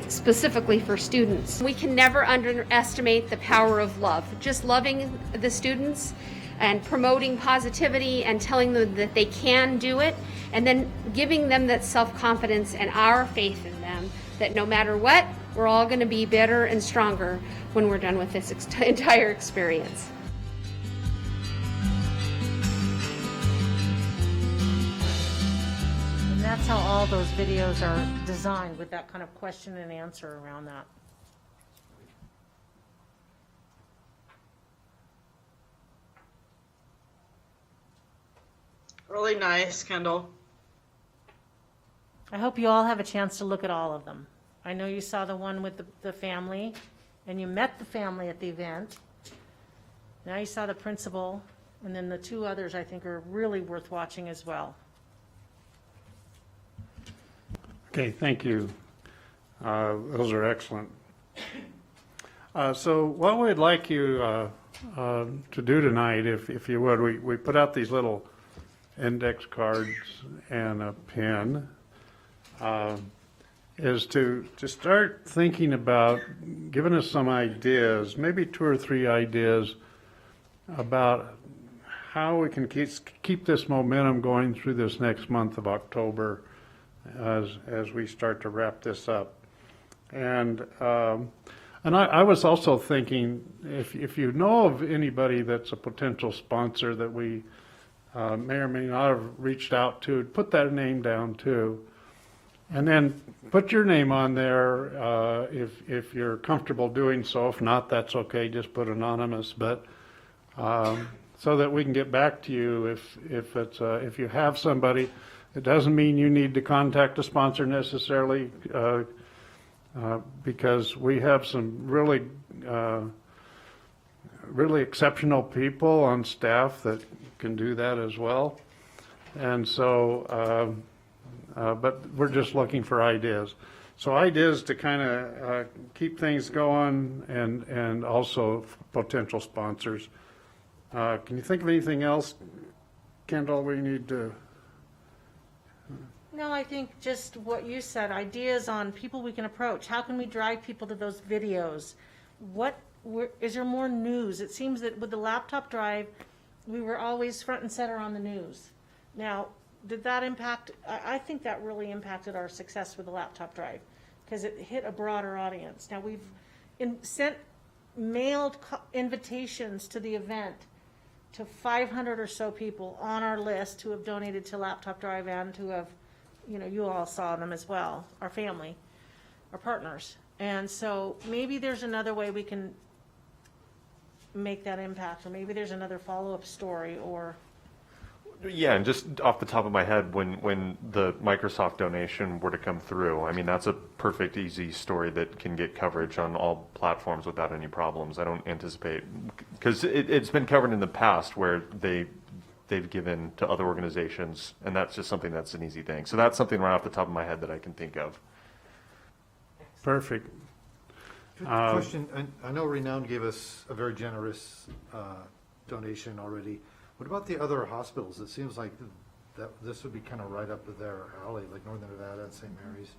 specifically for students. We can never underestimate the power of love. Just loving the students and promoting positivity and telling them that they can do it, and then giving them that self-confidence and our faith in them, that no matter what, we're all going to be better and stronger when we're done with this entire experience. And that's how all those videos are designed, with that kind of question and answer around that. Really nice, Kendall. I hope you all have a chance to look at all of them. I know you saw the one with the family, and you met the family at the event. Now you saw the principal, and then the two others I think are really worth watching as well. Okay, thank you. Those are excellent. So what we'd like you to do tonight, if you would, we put out these little index cards and a pen, is to start thinking about giving us some ideas, maybe 2 or 3 ideas about how we can keep this momentum going through this next month of October as we start to wrap this up. And I was also thinking, if you know of anybody that's a potential sponsor that we may or may not have reached out to, put that name down too. And then put your name on there if you're comfortable doing so. If not, that's okay. Just put anonymous. But so that we can get back to you if you have somebody. It doesn't mean you need to contact a sponsor necessarily, because we have some really exceptional people on staff that can do that as well. And so, but we're just looking for ideas. So ideas to kind of keep things going, and also potential sponsors. Can you think of anything else, Kendall, we need to? No, I think just what you said, ideas on people we can approach. How can we drive people to those videos? Is there more news? It seems that with the laptop drive, we were always front and center on the news. Now, did that impact? I think that really impacted our success with the laptop drive, because it hit a broader audience. Now, we've mailed invitations to the event to 500 or so people on our list who have donated to laptop drive, and who have, you all saw them as well, our family, our partners. And so maybe there's another way we can make that impact, or maybe there's another follow-up story, or. Yeah, and just off the top of my head, when the Microsoft donation were to come through, I mean, that's a perfect, easy story that can get coverage on all platforms without any problems. I don't anticipate, because it's been covered in the past where they've given to other organizations, and that's just something that's an easy thing. So that's something right off the top of my head that I can think of. Perfect. Question, I know Renown gave us a very generous donation already. What about the other hospitals? It seems like that this would be kind of right up their alley, like Northern Nevada and St. Mary's.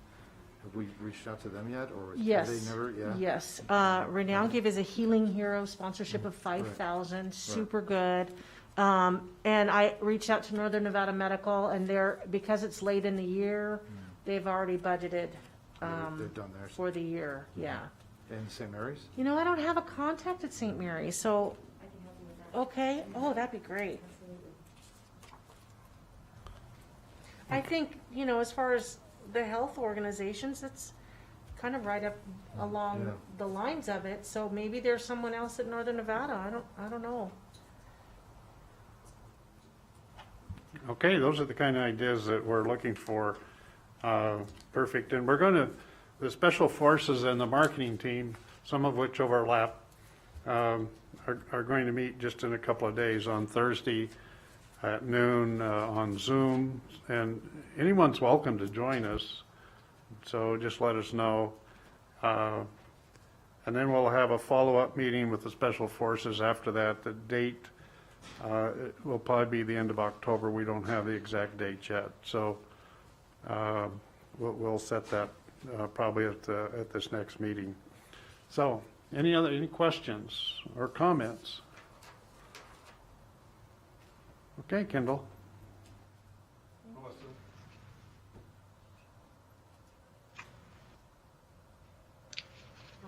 Have we reached out to them yet, or Yes. have they never? Yeah. Yes. Renown gave us a Healing Hero sponsorship of $5,000. Super good. And I reached out to Northern Nevada Medical, and because it's late in the year, they've already budgeted They've done theirs. for the year. Yeah. And St. Mary's? I don't have a contact at St. Mary's, so. Okay. Oh, that'd be great. I think, as far as the health organizations, it's kind of right up along the lines of it. So maybe there's someone else at Northern Nevada. I don't know. Okay, those are the kind of ideas that we're looking for. Perfect. And the special forces and the marketing team, some of which overlap, are going to meet just in a couple of days on Thursday at noon on Zoom, and anyone's welcome to join us, so just let us know. And then we'll have a follow-up meeting with the special forces after that. The date it will probably be the end of October. We don't have the exact date yet, so we'll set that probably at this next meeting. So any questions or comments? Okay, Kendall. All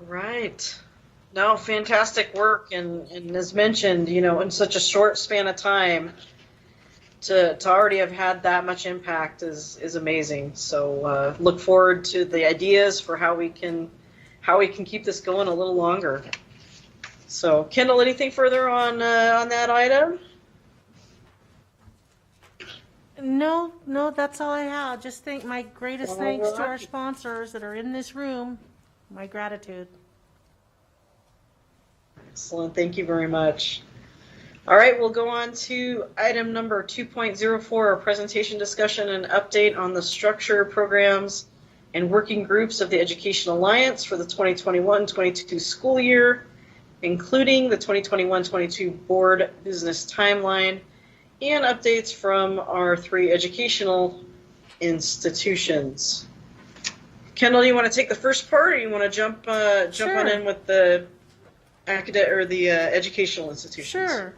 right. No, fantastic work, and as mentioned, in such a short span of time, to already have had that much impact is amazing. So look forward to the ideas for how we can keep this going a little longer. So, Kendall, anything further on that item? No, that's all I have. Just my greatest thanks to our sponsors that are in this room. My gratitude. Excellent. Thank you very much. All right, we'll go on to item number 2.04, our presentation, discussion, and update on the structure, programs, and working groups of the Education Alliance for the 2021-22 school year, including the 2021-22 board business timeline, and updates from our 3 educational institutions. Kendall, do you want to take the first part, or you want to jump on in with the educational institutions? Sure.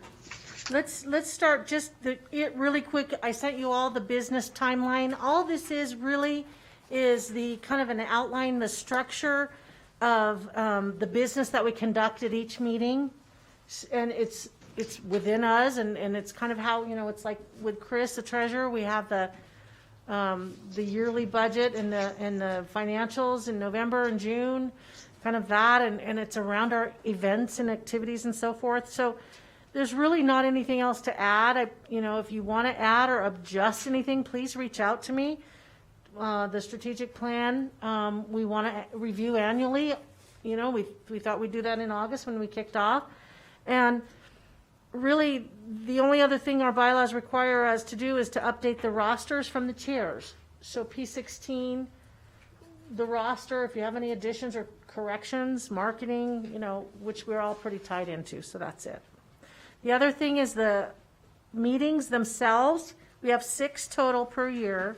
Let's start just really quick. I sent you all the business timeline. All this is the kind of an outline, the structure of the business that we conduct at each meeting, and it's within us, and it's kind of how it's like with Chris, the treasurer. We have the yearly budget and the financials in November and June, kind of that, and it's around our events and activities and so forth. So there's really not anything else to add. If you want to add or adjust anything, please reach out to me. The strategic plan, we want to review annually. We thought we'd do that in August when we kicked off. And really, the only other thing our bylaws require us to do is to update the rosters from the chairs. So P16, the roster, if you have any additions or corrections, marketing, which we're all pretty tied into, so that's it. The other thing is the meetings themselves. We have 6 total per year.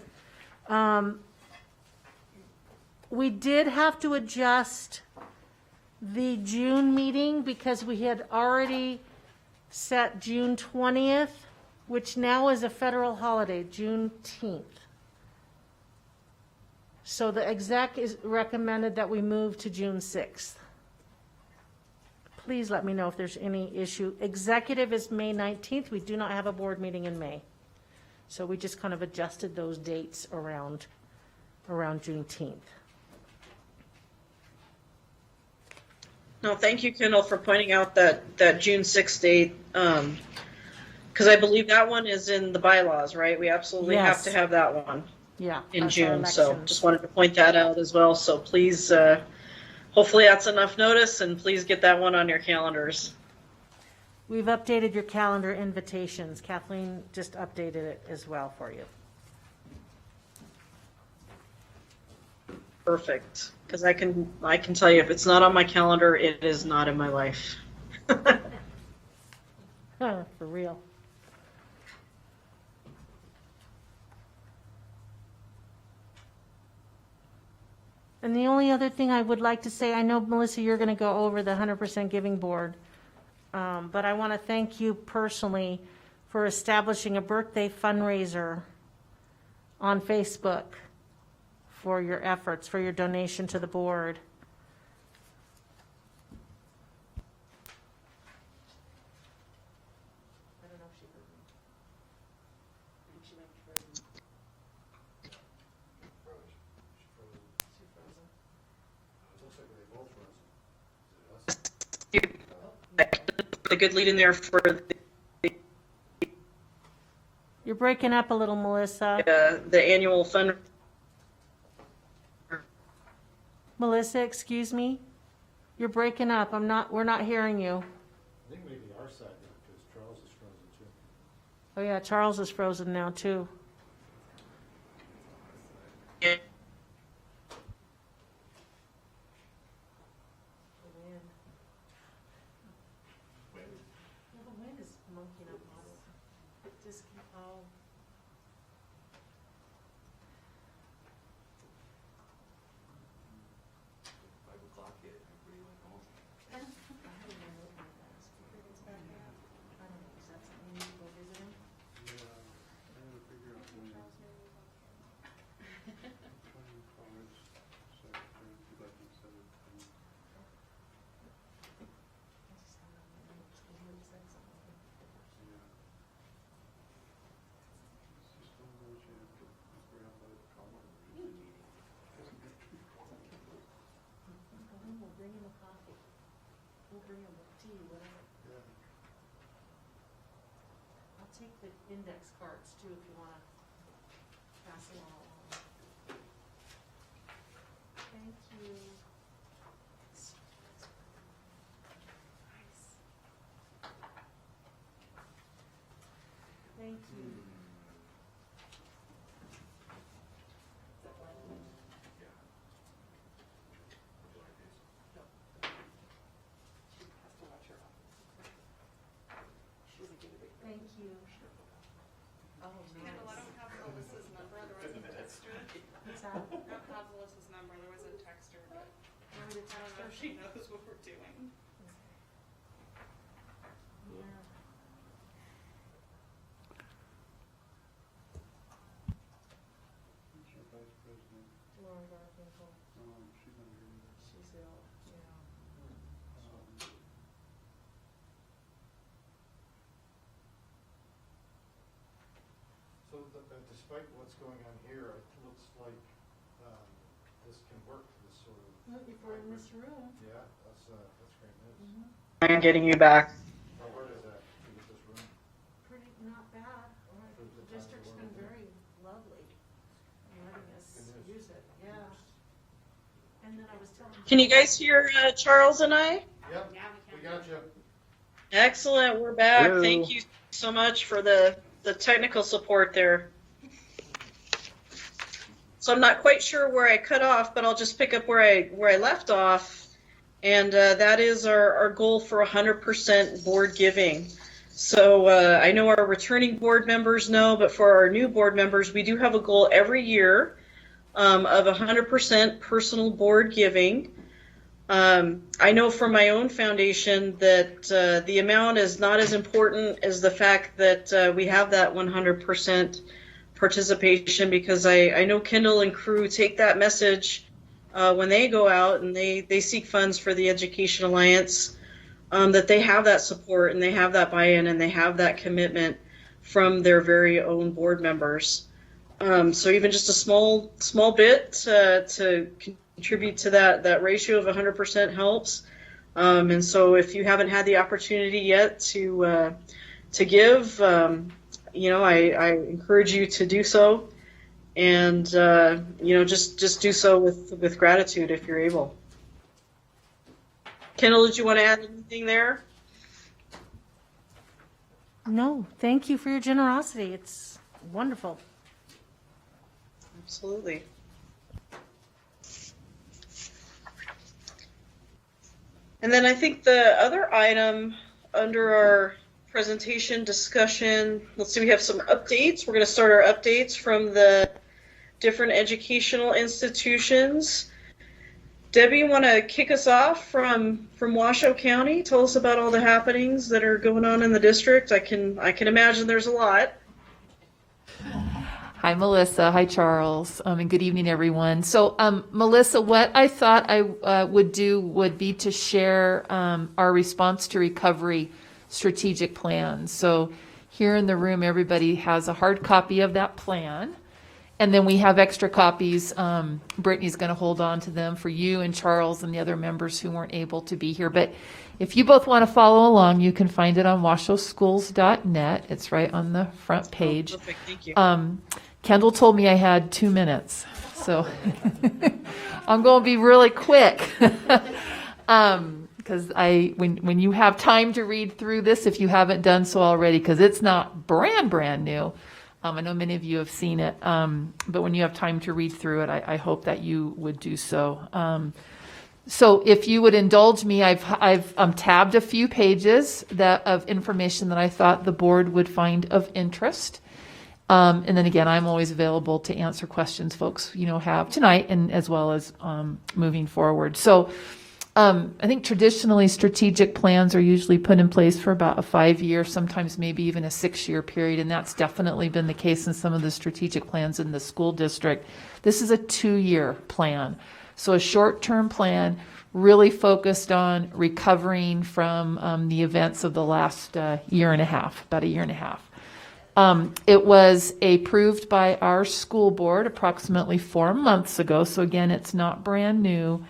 We did have to adjust the June meeting because we had already set June 20th, which now is a federal holiday, Juneteenth. So the exec is recommended that we move to June 6th. Please let me know if there's any issue. Executive is May 19th. We do not have a board meeting in May. So we just kind of adjusted those dates around Juneteenth. No, thank you, Kendall, for pointing out that June 6th date, because I believe that one is in the bylaws, right? We absolutely have Yes. to have that one Yeah. in that's our June, so elections. just wanted to point that out as well. So please, hopefully that's enough notice, and please get that one on your calendars. We've updated your calendar invitations. Kathleen just updated it as well for you. Perfect, because I can tell you if it's not on my calendar, it is not in my life. For real. And the only other thing I would like to say, I know, Melissa, you're going to go over the 100% Giving Board, but I want to thank you personally for establishing a birthday fundraiser on Facebook for your efforts, for your donation to the board. I don't know if she heard me. I think she might be frozen. She frozen. The good lead in there for You're breaking up a little, Melissa. the annual fund. Melissa, excuse me? You're breaking up. We're not hearing you. I think maybe our side, because Charles is frozen too. Oh yeah, Charles is frozen now too. The wind is monkeying up on it. Just, oh. We'll bring him a coffee. We'll bring him a tea, whatever. I'll take the index cards too if you want to pass them all along. Thank you. Nice. Thank you. Thank you. Oh, Kendall, I nice. don't have Melissa's number, otherwise I'd text her. What's that? I don't have Melissa's number, otherwise I'd text her, but Want me to I text don't know her? if she knows what we're doing. Yeah. Laura Garfinkel. She's ill, yeah. So despite what's going on here, it looks like this can work, this sort of. If we're in this room. Yeah, that's great news. I'm getting you back. Now, where does that Can you guys hear Charles and I? Yep, we got you. Excellent, we're back. Hello. Thank you so much for the technical support there. So I'm not quite sure where I cut off, but I'll just pick up where I left off. And that is our goal for 100% board giving. So I know our returning board members know, but for our new board members, we do have a goal every year of 100% personal board giving. I know from my own foundation that the amount is not as important as the fact that we have that 100% participation, because I know Kendall and crew take that message when they go out and they seek funds for the Education Alliance, that they have that support and they have that buy-in and they have that commitment from their very own board members. So even just a small bit to contribute to that ratio of 100% helps. And so if you haven't had the opportunity yet to give, I encourage you to do so, and just do so with gratitude if you're able. Kendall, did you want to add anything there? No, thank you for your generosity. It's wonderful. Absolutely. And then I think the other item under our presentation discussion, let's see, we have some updates. We're going to start our updates from the different educational institutions. Debbie, you want to kick us off from Washoe County? Tell us about all the happenings that are going on in the district. I can imagine there's a lot. Hi, Melissa. Hi, Charles. And good evening, everyone. So, Melissa, what I thought I would do would be to share our response to recovery strategic plan. So here in the room, everybody has a hard copy of that plan. And then we have extra copies. Brittany's going to hold on to them for you and Charles and the other members who weren't able to be here. But if you both want to follow along, you can find it on washoeschools.net. It's right on the front page. Oh, perfect. Thank you. Kendall told me I had 2 minutes, so I'm going to be really quick. Because when you have time to read through this, if you haven't done so already, because it's not brand new. I know many of you have seen it, but when you have time to read through it, I hope that you would do so. So if you would indulge me, I've tabbed a few pages of information that I thought the board would find of interest. And then again, I'm always available to answer questions folks, have tonight and as well as moving forward. So I think traditionally strategic plans are usually put in place for about a 5-year, sometimes maybe even a 6-year period. And that's definitely been the case in some of the strategic plans in the school district. This is a 2-year plan. So a short-term plan really focused on recovering from the events of the last year and a half, about a year and a half. It was approved by our school board approximately 4 months ago. So again, it's not brand new.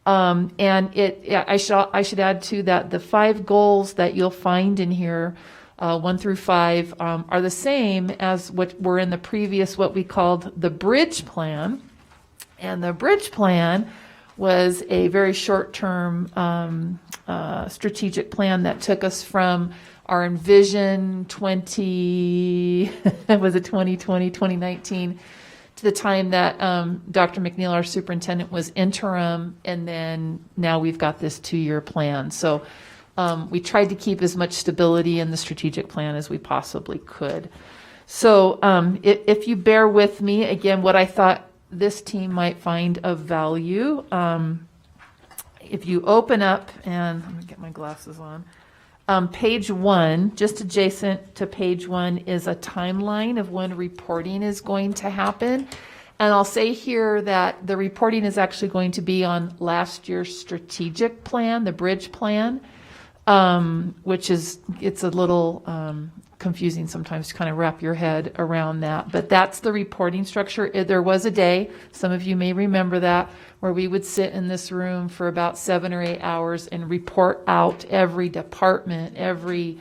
And I should add too that the 5 goals that you'll find in here, 1 through 5, are the same as what were in the previous, what we called the bridge plan. And the bridge plan was a very short-term strategic plan that took us from our Envision 2019, to the time that Dr. McNeil, our superintendent, was interim, and then now we've got this 2-year plan. So we tried to keep as much stability in the strategic plan as we possibly could. So if you bear with me, again, what I thought this team might find of value, if you open up, and let me get my glasses on, page 1, just adjacent to page 1 is a timeline of when reporting is going to happen. And I'll say here that the reporting is actually going to be on last year's strategic plan, the bridge plan, which it's a little confusing sometimes to kind of wrap your head around that. But that's the reporting structure. There was a day, some of you may remember that, where we would sit in this room for about 7 or 8 hours and report out every department, every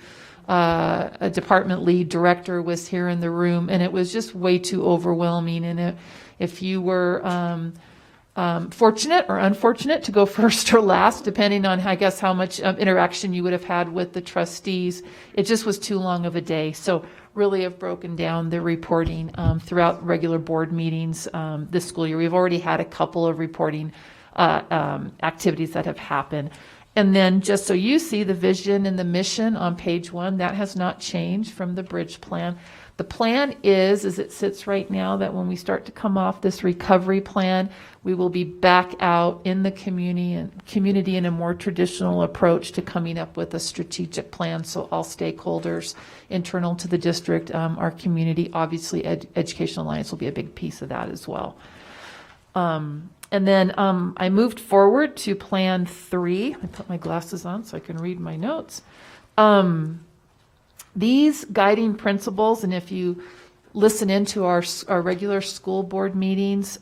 a department lead director was here in the room, and it was just way too overwhelming. And if you were fortunate or unfortunate to go first or last, depending on, I guess, how much interaction you would have had with the trustees. It just was too long of a day. So really have broken down the reporting throughout regular board meetings this school year. We've already had a couple of reporting activities that have happened. And then just so you see the vision and the mission on page 1, that has not changed from the bridge plan. The plan is, as it sits right now, that when we start to come off this recovery plan, we will be back out in the community in a more traditional approach to coming up with a strategic plan. So all stakeholders internal to the district, our community, obviously Education Alliance will be a big piece of that as well. And then I moved forward to Plan 3. I put my glasses on so I can read my notes. These guiding principles, and if you listen into our regular school board meetings,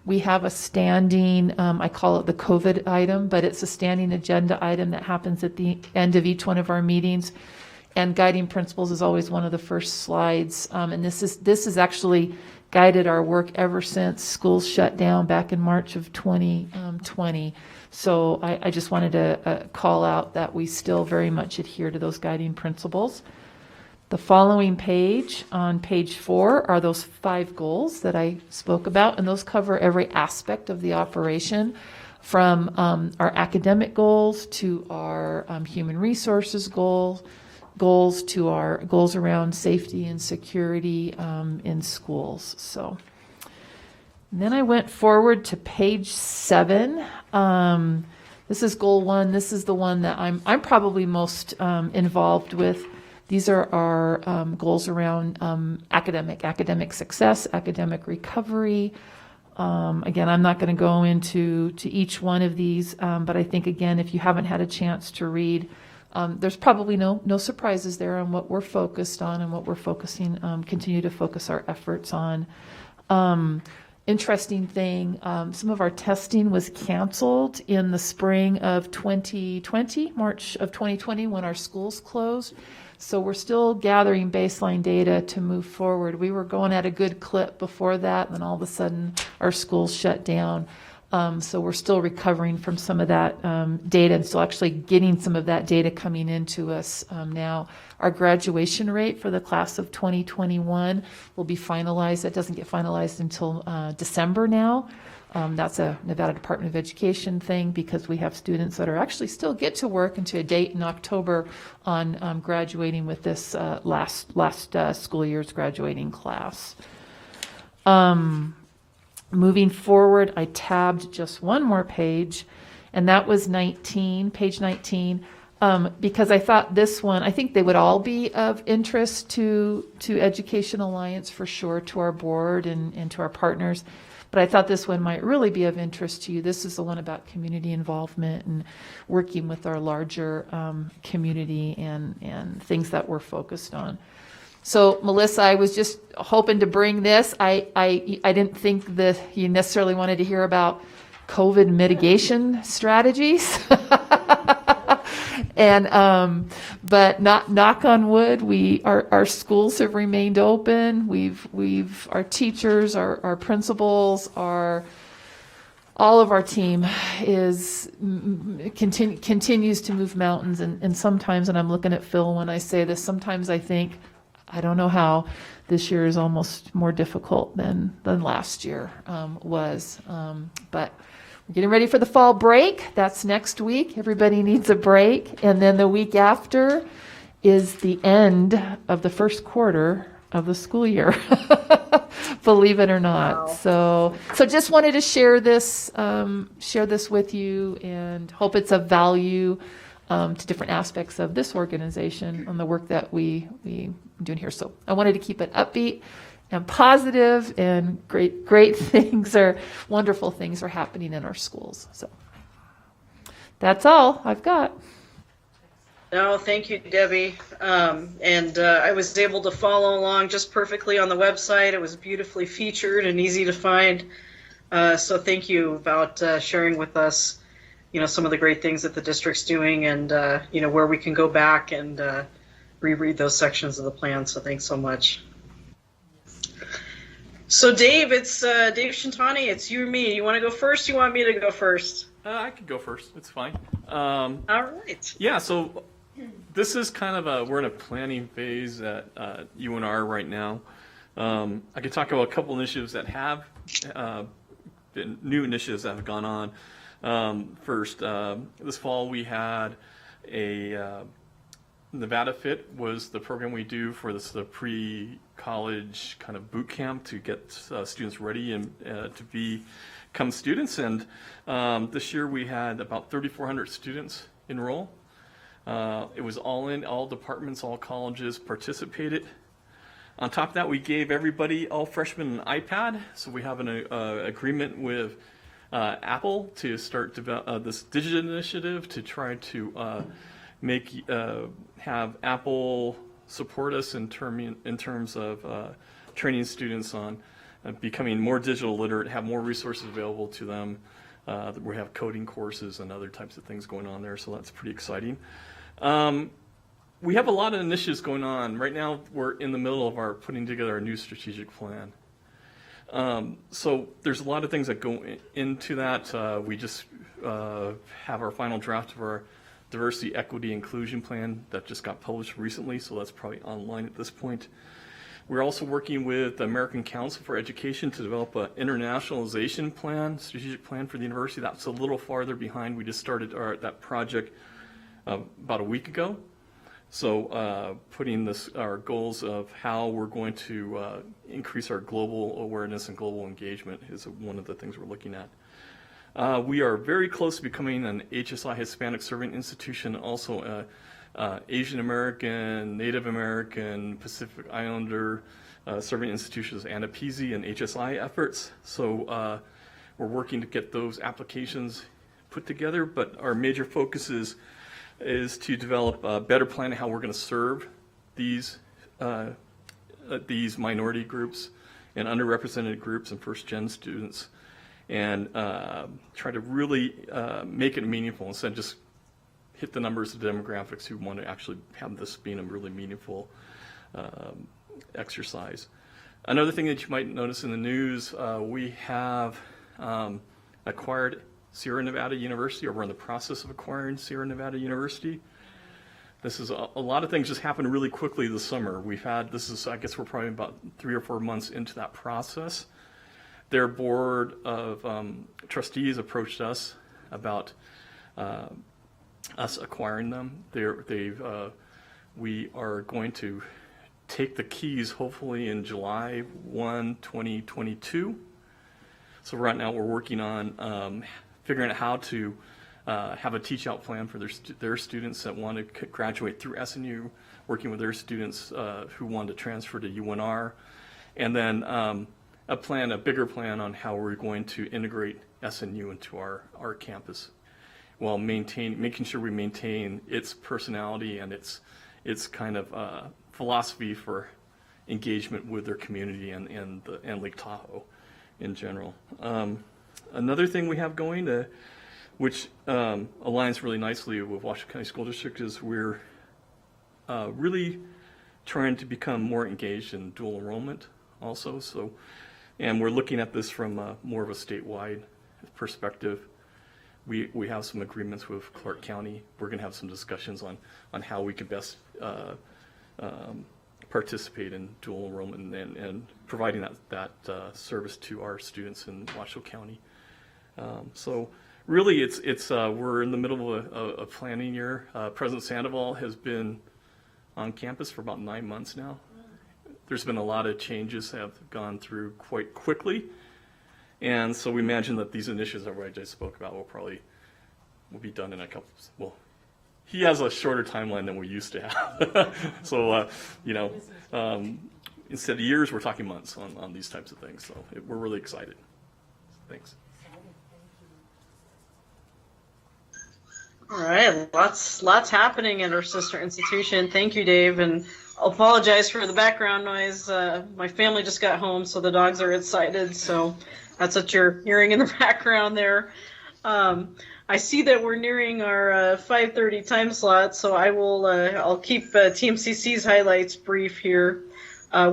we have a standing, I call it the COVID item, but it's a standing agenda item that happens at the end of each one of our meetings. And guiding principles is always one of the first slides. And this is actually guided our work ever since schools shut down back in March of 2020. So I just wanted to call out that we still very much adhere to those guiding principles. The following page, on page 4, are those 5 goals that I spoke about, and those cover every aspect of the operation, from our academic goals to our human resources goals to our goals around safety and security in schools. So, and then I went forward to page 7. This is goal 1. This is the one that I'm probably most involved with. These are our goals around academic success, academic recovery. Again, I'm not going to go into each one of these, but I think, again, if you haven't had a chance to read, there's probably no surprises there on what we're focused on and what we're focusing, continue to focus our efforts on. Interesting thing, some of our testing was canceled in the spring of 2020, March of 2020, when our schools closed. So we're still gathering baseline data to move forward. We were going at a good clip before that, and then all of a sudden our schools shut down. So we're still recovering from some of that data and still actually getting some of that data coming into us now. Our graduation rate for the class of 2021 will be finalized. That doesn't get finalized until December now. That's a Nevada Department of Education thing, because we have students that are actually still get to work into a date in October on graduating with this last school year's graduating class. Moving forward, I tabbed just one more page, and that was page 19, because I thought this one, I think they would all be of interest to Education Alliance for sure, to our board and to our partners. But I thought this one might really be of interest to you. This is the one about community involvement and working with our larger community and things that we're focused on. So, Melissa, I was just hoping to bring this. I didn't think that you necessarily wanted to hear about COVID mitigation strategies. And but knock on wood, our schools have remained open. Our teachers, our principals, all of our team continues to move mountains. And sometimes, and I'm looking at Phil when I say this, sometimes I think, I don't know how this year is almost more difficult than last year was. But we're getting ready for the fall break. That's next week. Everybody needs a break. And then the week after is the end of the first quarter of the school year. Believe it or not. Wow. So just wanted to share this with you, and hope it's of value to different aspects of this organization and the work that we doing here. So I wanted to keep it upbeat and positive, and wonderful things are happening in our schools. So that's all I've got. No, thank you, Debbie. And I was able to follow along just perfectly on the website. It was beautifully featured and easy to find. So thank you about sharing with us, some of the great things that the district's doing, and, where we can go back and reread those sections of the plan. So thanks so much. So Dave, it's Dave Shintani. It's you and me. You want to go first? You want me to go first? I could go first. It's fine. All right. Yeah, so this is kind of we're in a planning phase at UNR right now. I could talk about a couple initiatives that have been new initiatives that have gone on. First, this fall we had a Nevada Fit was the program we do for the pre-college kind of boot camp to get students ready and to become students. And this year we had about 3,400 students enroll. It was all departments, all colleges participated. On top of that, we gave everybody, all freshmen, an iPad. So we have an agreement with Apple to start this digital initiative to try to have Apple support us in terms of training students on becoming more digital literate, have more resources available to them. We have coding courses and other types of things going on there, so that's pretty exciting. We have a lot of initiatives going on. Right now, we're in the middle of our putting together our new strategic plan. So there's a lot of things that go into that. We just have our final draft of our diversity, equity, inclusion plan that just got published recently, so that's probably online at this point. We're also working with the American Council for Education to develop an internationalization plan, strategic plan for the university. That's a little farther behind. We just started that project about a week ago. So putting our goals of how we're going to increase our global awareness and global engagement is one of the things we're looking at. We are very close to becoming an HSI Hispanic Serving Institution, also Asian American, Native American, Pacific Islander serving institutions, ANAPISI and HSI efforts. So we're working to get those applications put together, but our major focus is to develop a better plan of how we're going to serve these minority groups and underrepresented groups and first-gen students, and try to really make it meaningful instead of just hit the numbers of demographics who want to actually have this being a really meaningful exercise. Another thing that you might notice in the news, we have acquired Sierra Nevada University, or we're in the process of acquiring Sierra Nevada University. This is a lot of things just happened really quickly this summer. I guess we're probably about 3 or 4 months into that process. Their board of trustees approached us about us acquiring them. We are going to take the keys hopefully in July 1, 2022. So right now we're working on figuring out how to have a teach-out plan for their students that want to graduate through SNU, working with their students who want to transfer to UNR, and then a bigger plan on how we're going to integrate SNU into our campus, while making sure we maintain its personality and its kind of philosophy for engagement with their community and Lake Tahoe in general. Another thing we have going, which aligns really nicely with Washoe County School District, is we're really trying to become more engaged in dual enrollment also. And we're looking at this from more of a statewide perspective. We have some agreements with Clark County. We're going to have some discussions on how we can best participate in dual enrollment and providing that service to our students in Washoe County. So really, we're in the middle of a planning year. President Sandoval has been on campus for about 9 months now. There's been a lot of changes that have gone through quite quickly, and so we imagine that these initiatives that I just spoke about will be done in a couple. Well, he has a shorter timeline than we used to have. So instead of years, we're talking months on these types of things. So we're really excited. Thanks. All right, lots happening at our sister institution. Thank you, Dave, and I'll apologize for the background noise. My family just got home, so the dogs are excited. So that's what you're hearing in the background there. I see that we're nearing our 5:30 time slot, so I'll keep Tmcc's highlights brief here.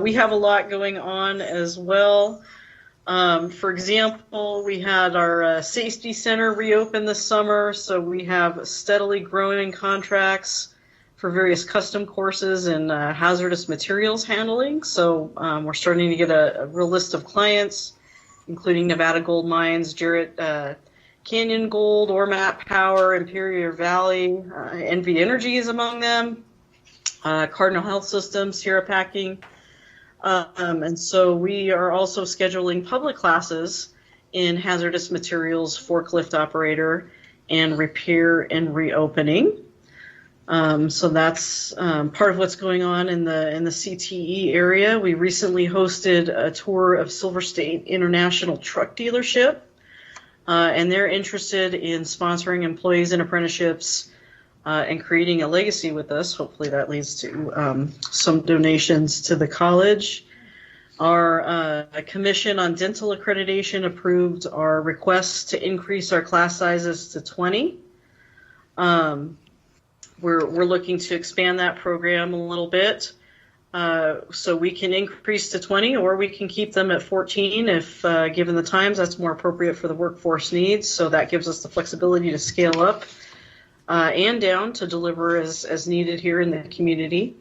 We have a lot going on as well. For example, we had our safety center reopen this summer, so we have steadily growing contracts for various custom courses in hazardous materials handling. So we're starting to get a real list of clients, including Nevada Gold Mines, Jarrett Canyon Gold, Ormat Power, Imperial Valley, NV Energy is among them, Cardinal Health Systems, Sierra Packing. And so we are also scheduling public classes in hazardous materials, forklift operator, and repair and reopening. So that's part of what's going on in the CTE area. We recently hosted a tour of Silver State International Truck Dealership, and they're interested in sponsoring employees and apprenticeships and creating a legacy with us. Hopefully that leads to some donations to the college. Our Commission on Dental Accreditation approved our request to increase our class sizes to 20. We're looking to expand that program a little bit. So we can increase to 20 or we can keep them at 14 if given the times that's more appropriate for the workforce needs. So that gives us the flexibility to scale up and down to deliver as needed here in the community.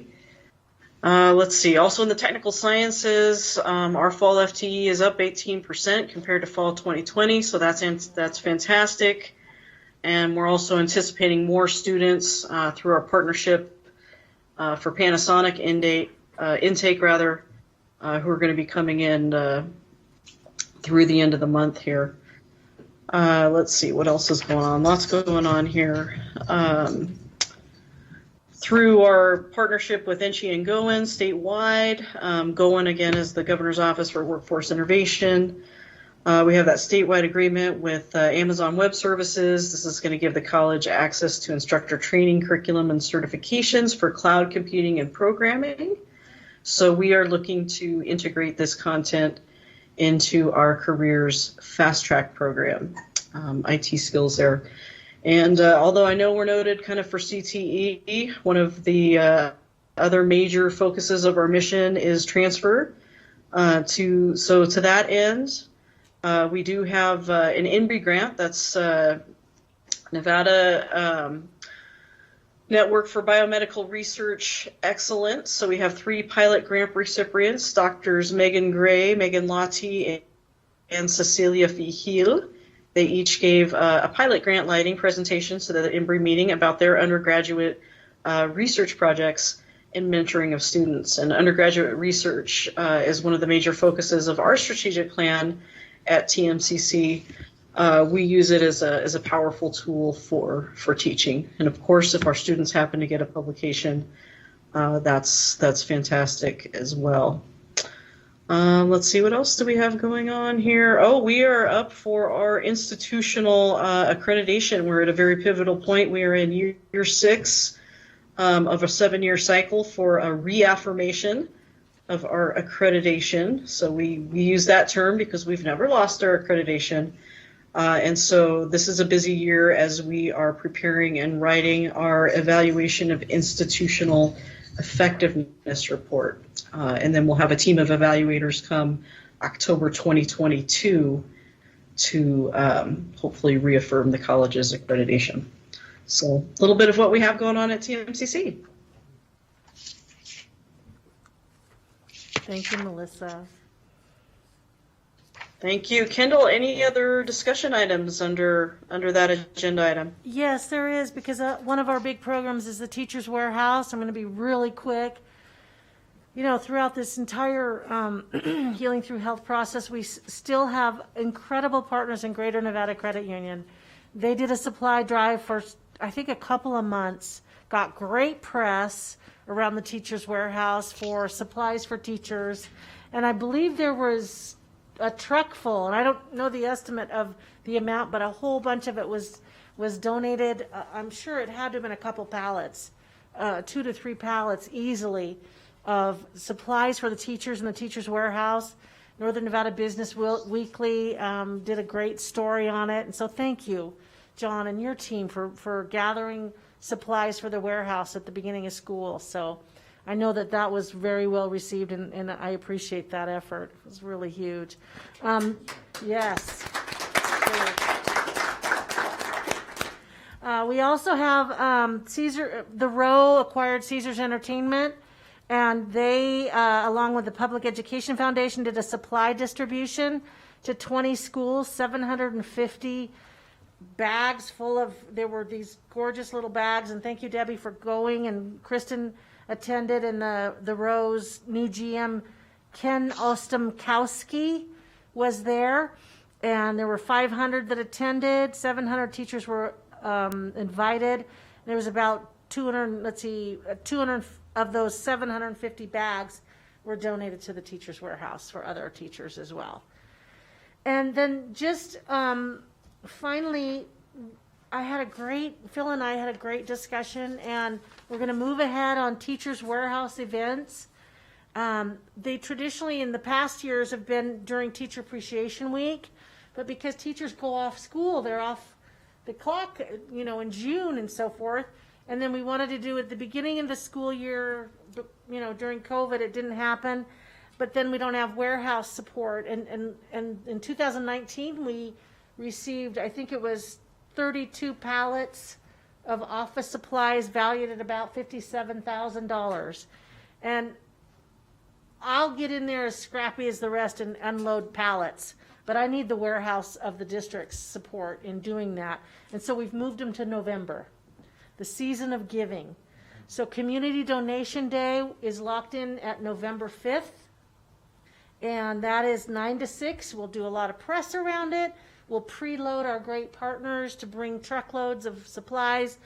Let's see, also in the technical sciences, our fall FTE is up 18% compared to fall 2020. So that's fantastic. And we're also anticipating more students through our partnership for Panasonic intake, who are going to be coming in through the end of the month here. Let's see, what else is going on? Lots going on here. Through our partnership with Enchi and Goen statewide, Goen again is the Governor's Office for Workforce Innovation. We have that statewide agreement with Amazon Web Services. This is going to give the college access to instructor training, curriculum, and certifications for cloud computing and programming. So we are looking to integrate this content into our careers fast track program, IT skills there. And although I know we're noted kind of for CTE, one of the other major focuses of our mission is transfer. To that end, we do have an INBRE grant, that's Nevada Network for Biomedical Research Excellence. So we have 3 pilot grant recipients, Doctors Megan Gray, Megan Lottie, and Cecilia Fihil. They each gave a pilot grant lighting presentation to the INBRE meeting about their undergraduate research projects and mentoring of students. And undergraduate research is one of the major focuses of our strategic plan at TMCC. We use it as a powerful tool for teaching. And of course, if our students happen to get a publication, that's fantastic as well. Let's see, what else do we have going on here? Oh, we are up for our institutional accreditation. We're at a very pivotal point. We are in year 6 of a 7-year cycle for a reaffirmation of our accreditation. So we use that term because we've never lost our accreditation. And so this is a busy year as we are preparing and writing our evaluation of institutional effectiveness report. And then we'll have a team of evaluators come October 2022 to hopefully reaffirm the college's accreditation. So a little bit of what we have going on at TMCC. Thank you, Melissa. Thank you. Kendall, any other discussion items under that agenda item? Yes, there is, because one of our big programs is the Teacher's Warehouse. I'm going to be really quick. You know, throughout this entire Healing Through Health process, we still have incredible partners in Greater Nevada Credit Union. They did a supply drive for, I think, a couple of months, got great press around the Teacher's Warehouse for supplies for teachers. And I believe there was a truck full, and I don't know the estimate of the amount, but a whole bunch of it was donated. I'm sure it had to have been a couple pallets, 2 to 3 pallets easily of supplies for the teachers in the Teacher's Warehouse. Northern Nevada Business Weekly did a great story on it. And so thank you, John, and your team for gathering supplies for the warehouse at the beginning of school. So I know that that was very well received, and I appreciate that effort. It was really huge. Yes. We also have the Row acquired Caesars Entertainment, and they, along with the Public Education Foundation, did a supply distribution to 20 schools, 750 bags full of, there were these gorgeous little bags, and thank you, Debbie, for going, and Kristen attended, and the Row's new GM, Ken Ostomkowski, was there, and there were 500 that attended, 700 teachers were invited. There was about 200 of those 750 bags were donated to the Teachers Warehouse for other teachers as well. And then just finally, Phil and I had a great discussion, and we're going to move ahead on Teachers Warehouse events. They traditionally in the past years have been during Teacher Appreciation Week, but because teachers go off school, they're off the clock, in June and so forth. And then we wanted to do it at the beginning of the school year, during COVID, it didn't happen. But then we don't have warehouse support. And in 2019, we received, I think it was 32 pallets of office supplies valued at about $57,000. And I'll get in there as scrappy as the rest and unload pallets. But I need the warehouse of the district's support in doing that. And so we've moved them to November, the season of giving. So Community Donation Day is locked in at November 5th. And that is 9 to 6. We'll do a lot of press around it. We'll preload our great partners to bring truckloads of supplies.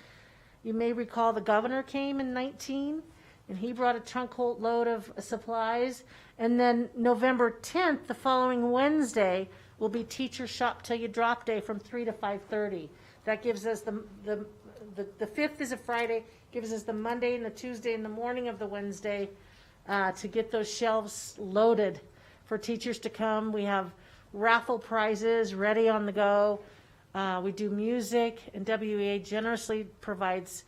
You may recall the governor came in 19, and he brought a trunk load of supplies. And then November 10th, the following Wednesday, will be Teacher Shop Till You Drop Day from 3 to 5:30. That gives us the 5th is a Friday, gives us the Monday and the Tuesday and the morning of the Wednesday to get those shelves loaded for teachers to come. We have raffle prizes ready on the go. We do music, and WEA generously provides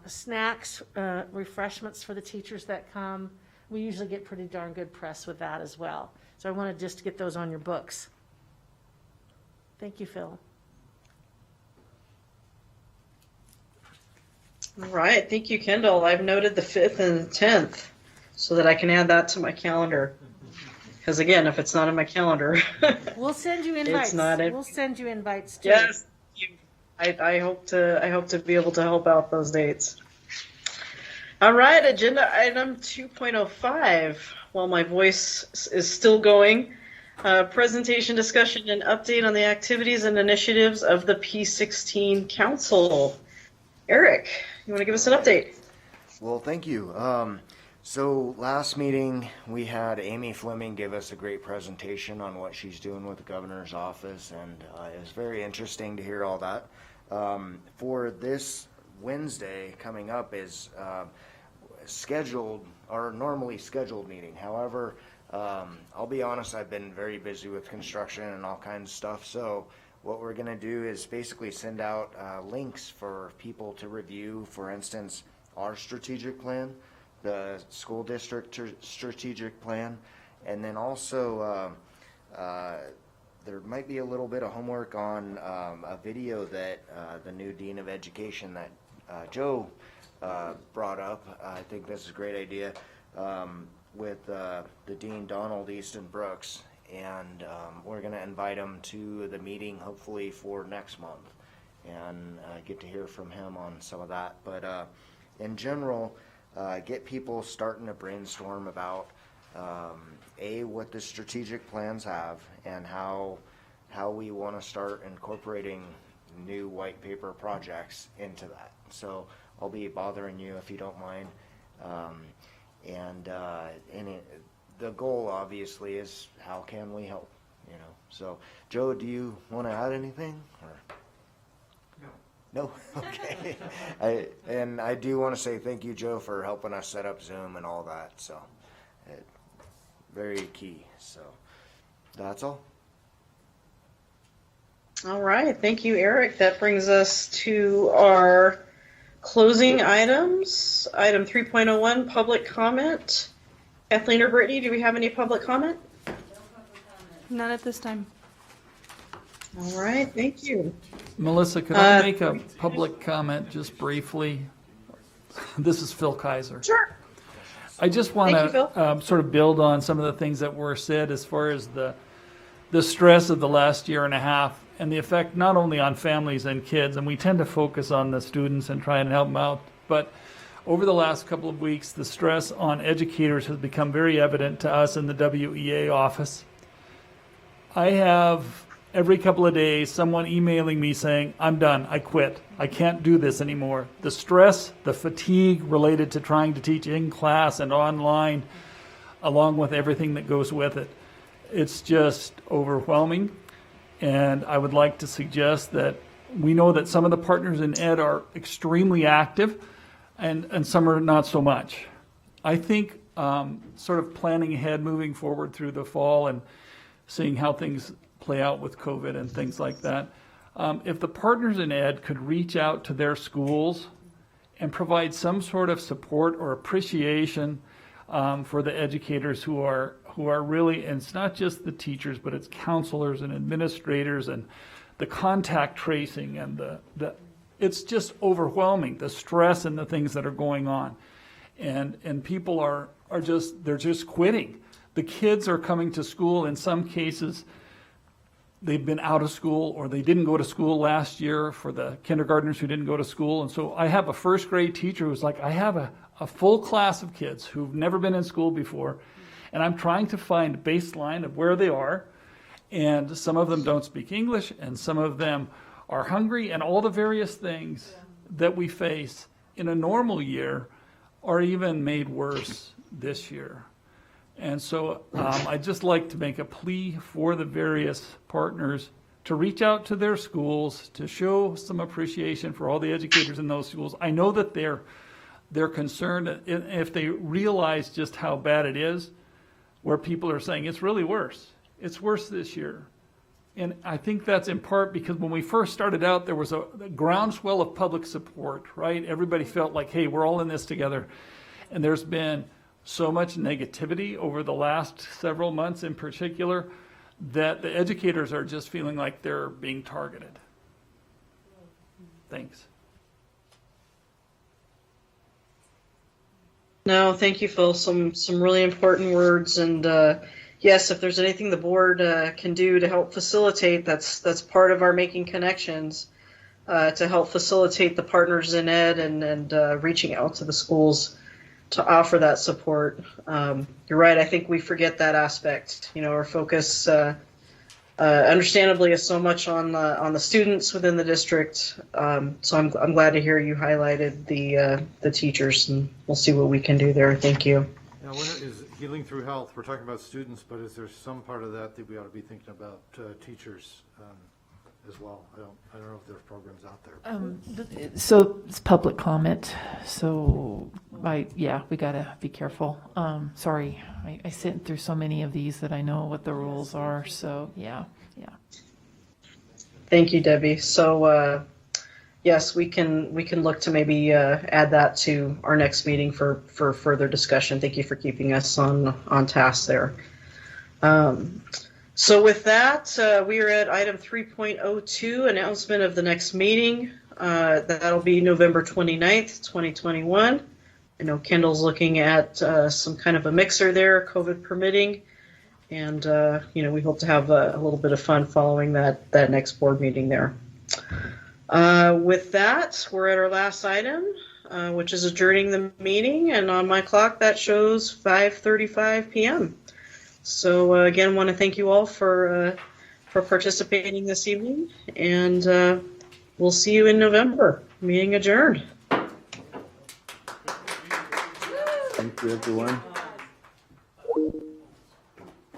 snacks, refreshments for the teachers that come. We usually get pretty darn good press with that as well. So I wanted just to get those on your books. Thank you, Phil. All right, thank you, Kendall. I've noted the 5th and the 10th so that I can add that to my calendar. Because again, if it's not in my calendar, We'll send you invites. It's not We'll send you invites too. yes, I hope to be able to help out those dates. All right, agenda item 2.05. While my voice is still going, presentation, discussion, and update on the activities and initiatives of the P16 Council. Eric, you want to give us an update? Well, thank you. So last meeting, we had Amy Fleming give us a great presentation on what she's doing with the governor's office, and it was very interesting to hear all that. For this Wednesday coming up is scheduled, our normally scheduled meeting. However, I'll be honest, I've been very busy with construction and all kinds of stuff, so what we're going to do is basically send out links for people to review, for instance, our strategic plan, the school district strategic plan, and then also there might be a little bit of homework on a video that the new Dean of Education that Joe brought up. I think this is a great idea with the Dean, Donald Easton Brooks, and we're going to invite him to the meeting hopefully for next month and get to hear from him on some of that. But in general, get people starting to brainstorm about what the strategic plans have and how we want to start incorporating new white paper projects into that. So I'll be bothering you if you don't mind. The goal obviously is how can we help, So Joe, do you want to add anything? Or? No? Okay. I do want to say thank you, Joe, for helping us set up Zoom and all that. So very key. So that's all. All right, thank you, Eric. That brings us to our Closing items, item 3.01, public comment. Kathleen or Brittany, do we have any public comment? None at this time. All right, thank you. Melissa, could I make a public comment just briefly? This is Phil Kaiser. Sure. I just want Thank you, to sort of build on some of the things that were said as far as the stress of the last year and a half and the effect not only on families and kids, and we tend to focus on the students and try and help them out, but over the last couple of weeks, the stress on educators has become very evident to us in the WEA office. I have every couple of days someone emailing me saying, I'm done, I quit, I can't do this anymore. The stress, the fatigue related to trying to teach in class and online, along with everything that goes with it, it's just overwhelming. And I would like to suggest that we know that some of the partners in ed are extremely active and some are not so much. I think sort of planning ahead, moving forward through the fall and seeing how things play out with COVID and things like that. If the partners in ed could reach out to their schools and provide some sort of support or appreciation for the educators who are really, and it's not just the teachers, but it's counselors and administrators and the contact tracing and it's just overwhelming, the stress and the things that are going on. And people are just quitting. The kids are coming to school, in some cases, they've been out of school or they didn't go to school last year for the kindergartners who didn't go to school. And so I have a first grade teacher who's like, I have a full class of kids who've never been in school before, and I'm trying to find a baseline of where they are. And some of them don't speak English, and some of them are hungry, and all the various things that we face in a normal year are even made worse this year. And so I'd just like to make a plea for the various partners to reach out to their schools, to show some appreciation for all the educators in those schools. I know that they're concerned if they realize just how bad it is, where people are saying it's really worse. It's worse this year. And I think that's in part because when we first started out, there was a groundswell of public support, right? Everybody felt like, hey, we're all in this together. And there's been so much negativity over the last several months in particular that the educators are just feeling like they're being targeted. Thanks. No, thank you, Phil. Some really important words, and yes, if there's anything the board can do to help facilitate, that's part of our making connections to help facilitate the partners in ed and reaching out to the schools to offer that support. You're right. I think we forget that aspect. You know, our focus, understandably, is so much on the students within the district. So I'm glad to hear you highlighted the teachers, and we'll see what we can do there. Thank you. Now, when it is healing through health, we're talking about students, but is there some part of that we ought to be thinking about teachers as well? I don't know if there's programs out there. So it's public comment. So we gotta be careful. Sorry, I sit through so many of these that I know what the rules are. So yeah. Thank you, Debbie. So yes, we can look to maybe add that to our next meeting for further discussion. Thank you for keeping us on task there. So with that, we are at item 3.02, announcement of the next meeting. That'll be November 29th, 2021. I know Kendall's looking at some kind of a mixer there, COVID permitting. And, we hope to have a little bit of fun following that next board meeting there. With that, we're at our last item, which is adjourning the meeting. And on my clock, that shows 5:35 p.m. So again, want to thank you all for participating this evening, and we'll see you in November. Meeting adjourned. Thank you, everyone.